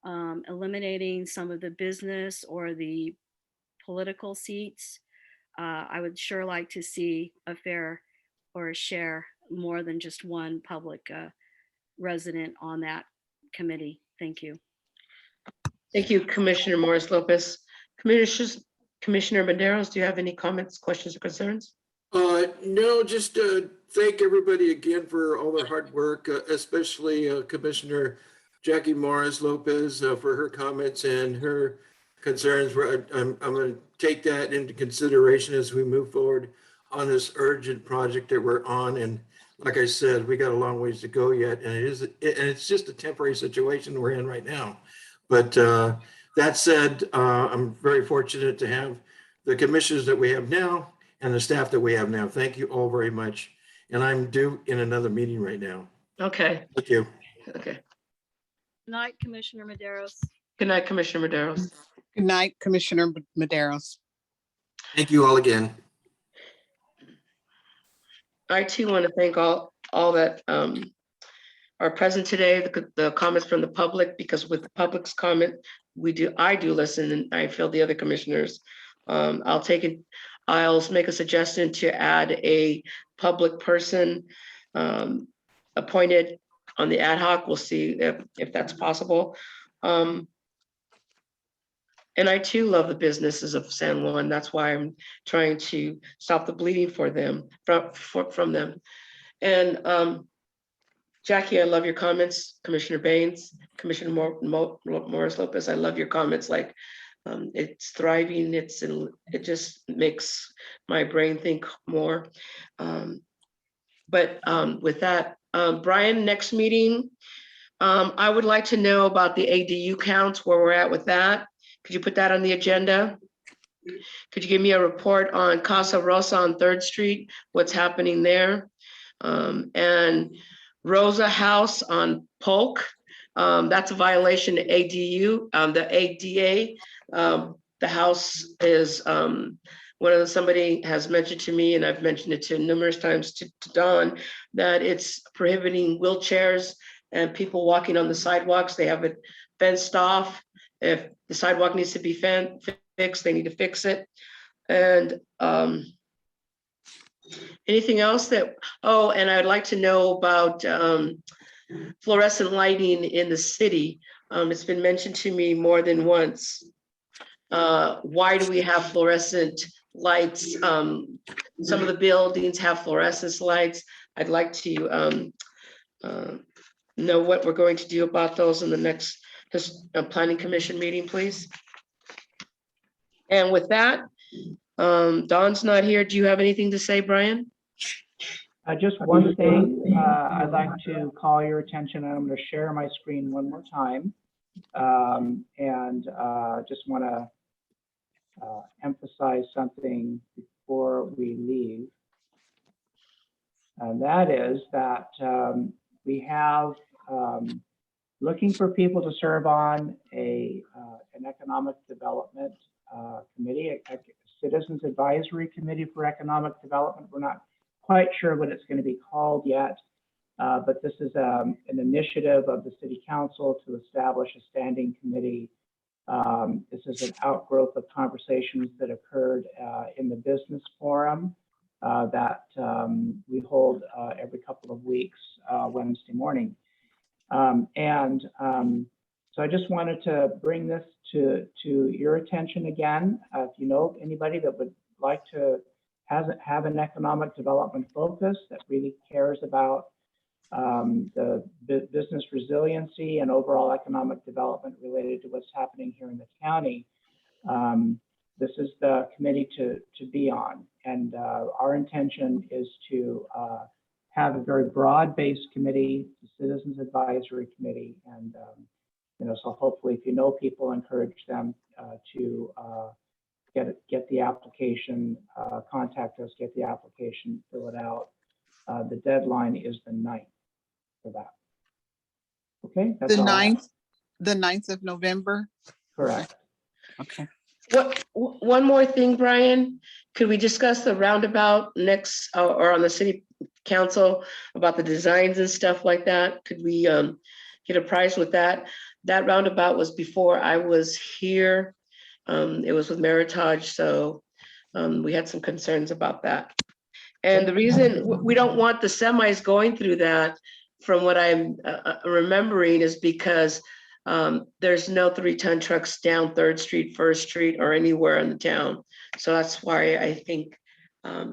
eliminating some of the business or the political seats, I would sure like to see a fair or a share more than just one public resident on that committee. Thank you. Thank you, Commissioner Morris Lopez. Commissioner Banderos, do you have any comments, questions, or concerns? No, just thank everybody again for all their hard work, especially Commissioner Jackie Morris Lopez for her comments and her concerns. I'm going to take that into consideration as we move forward on this urgent project that we're on. And like I said, we got a long ways to go yet, and it's just a temporary situation we're in right now. But that said, I'm very fortunate to have the commissioners that we have now and the staff that we have now. Thank you all very much. And I'm due in another meeting right now. Okay. Thank you. Okay. Good night, Commissioner Maderos. Good night, Commissioner Maderos. Good night, Commissioner Maderos. Thank you all again. I too want to thank all that are present today, the comments from the public, because with the public's comment, I do listen, and I feel the other commissioners. I'll make a suggestion to add a public person appointed on the ad hoc. We'll see if that's possible. And I too love the businesses of San Juan. That's why I'm trying to stop the bleeding for them, from them. And Jackie, I love your comments. Commissioner Baines, Commissioner Morris Lopez, I love your comments. Like, it's thriving. It just makes my brain think more. But with that, Brian, next meeting, I would like to know about the ADU counts, where we're at with that. Could you put that on the agenda? Could you give me a report on Casa Rosa on 3rd Street, what's happening there? And Rosa House on Polk, that's a violation of ADU, the ADA. The house is, somebody has mentioned to me, and I've mentioned it to numerous times to Dawn, that it's prohibiting wheelchairs and people walking on the sidewalks. They have it fenced off. If the sidewalk needs to be fixed, they need to fix it. And anything else that, and I'd like to know about fluorescent lighting in the city. It's been mentioned to me more than once. Why do we have fluorescent lights? Some of the buildings have fluorescence lights. I'd like to know what we're going to do about those in the next Planning Commission meeting, please. And with that, Dawn's not here. Do you have anything to say, Brian? Just one thing, I'd like to call your attention, and I'm going to share my screen one more time. And just want to emphasize something before we leave. And that is that we have looking for people to serve on an economic development committee, a citizens advisory committee for economic development. We're not quite sure what it's going to be called yet, but this is an initiative of the city council to establish a standing committee. This is an outgrowth of conversations that occurred in the business forum that we hold every couple of weeks, Wednesday morning. So I just wanted to bring this to your attention again. If you know anybody that would like to have an economic development focus that really cares about the business resiliency and overall economic development related to what's happening here in the county, this is the committee to be on. And our intention is to have a very broad-based committee, the Citizens Advisory Committee, and so hopefully, if you know people, encourage them to get the application, contact us, get the application, fill it out. The deadline is the 9th for that. Okay, that's The all I have. 9th, the 9th of November. Correct. Okay. One more thing, Brian, could we discuss the roundabout next or on the city council about the designs and stuff like that? Could we get a prize with that? That roundabout was before I was here. It was with Meritage, so we had some concerns about that. And the reason we don't want the semis going through that, from what I'm remembering, is because there's no 3-ton trucks down 3rd Street, 1st Street, or anywhere in the town. So that's why I think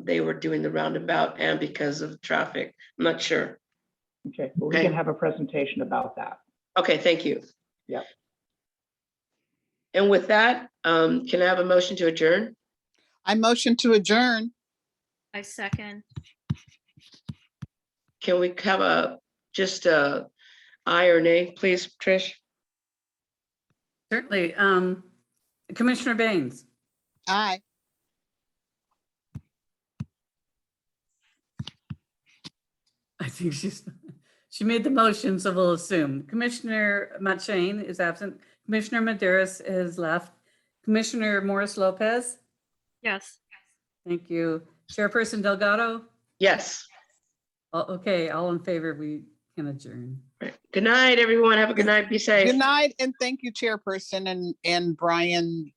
they were doing the roundabout, and because of traffic. I'm not sure. Okay, well, we can have a presentation about that. Okay, thank you. Yeah. And with that, can I have a motion to adjourn? I motion to adjourn. I second. Can we have just a aye or nay, please, Trish? Certainly. Commissioner Baines, Aye. I think she made the motion, so we'll assume. Commissioner Matshane is absent. Commissioner Maderas has left. Commissioner Morris Lopez. Yes. Thank you. Chairperson Delgado. Yes. Okay, all in favor, we can adjourn. Right. Good night, everyone. Have a good night. Be safe. Good night, and thank you, Chairperson, and Brian,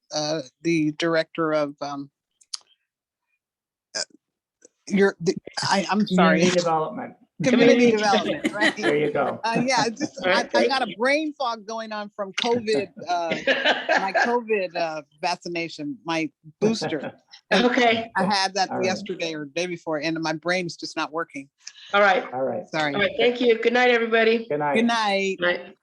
the Director of, I'm sorry, Community development. Community Development, right? There you go. Yeah, I got a brain fog going on from COVID, my COVID vaccination, my booster. Okay. I had that All right. yesterday or day before, and my brain's just not working. All right. All right. Sorry. All right. Thank you. Good night, everybody. Good night. Good night. Night.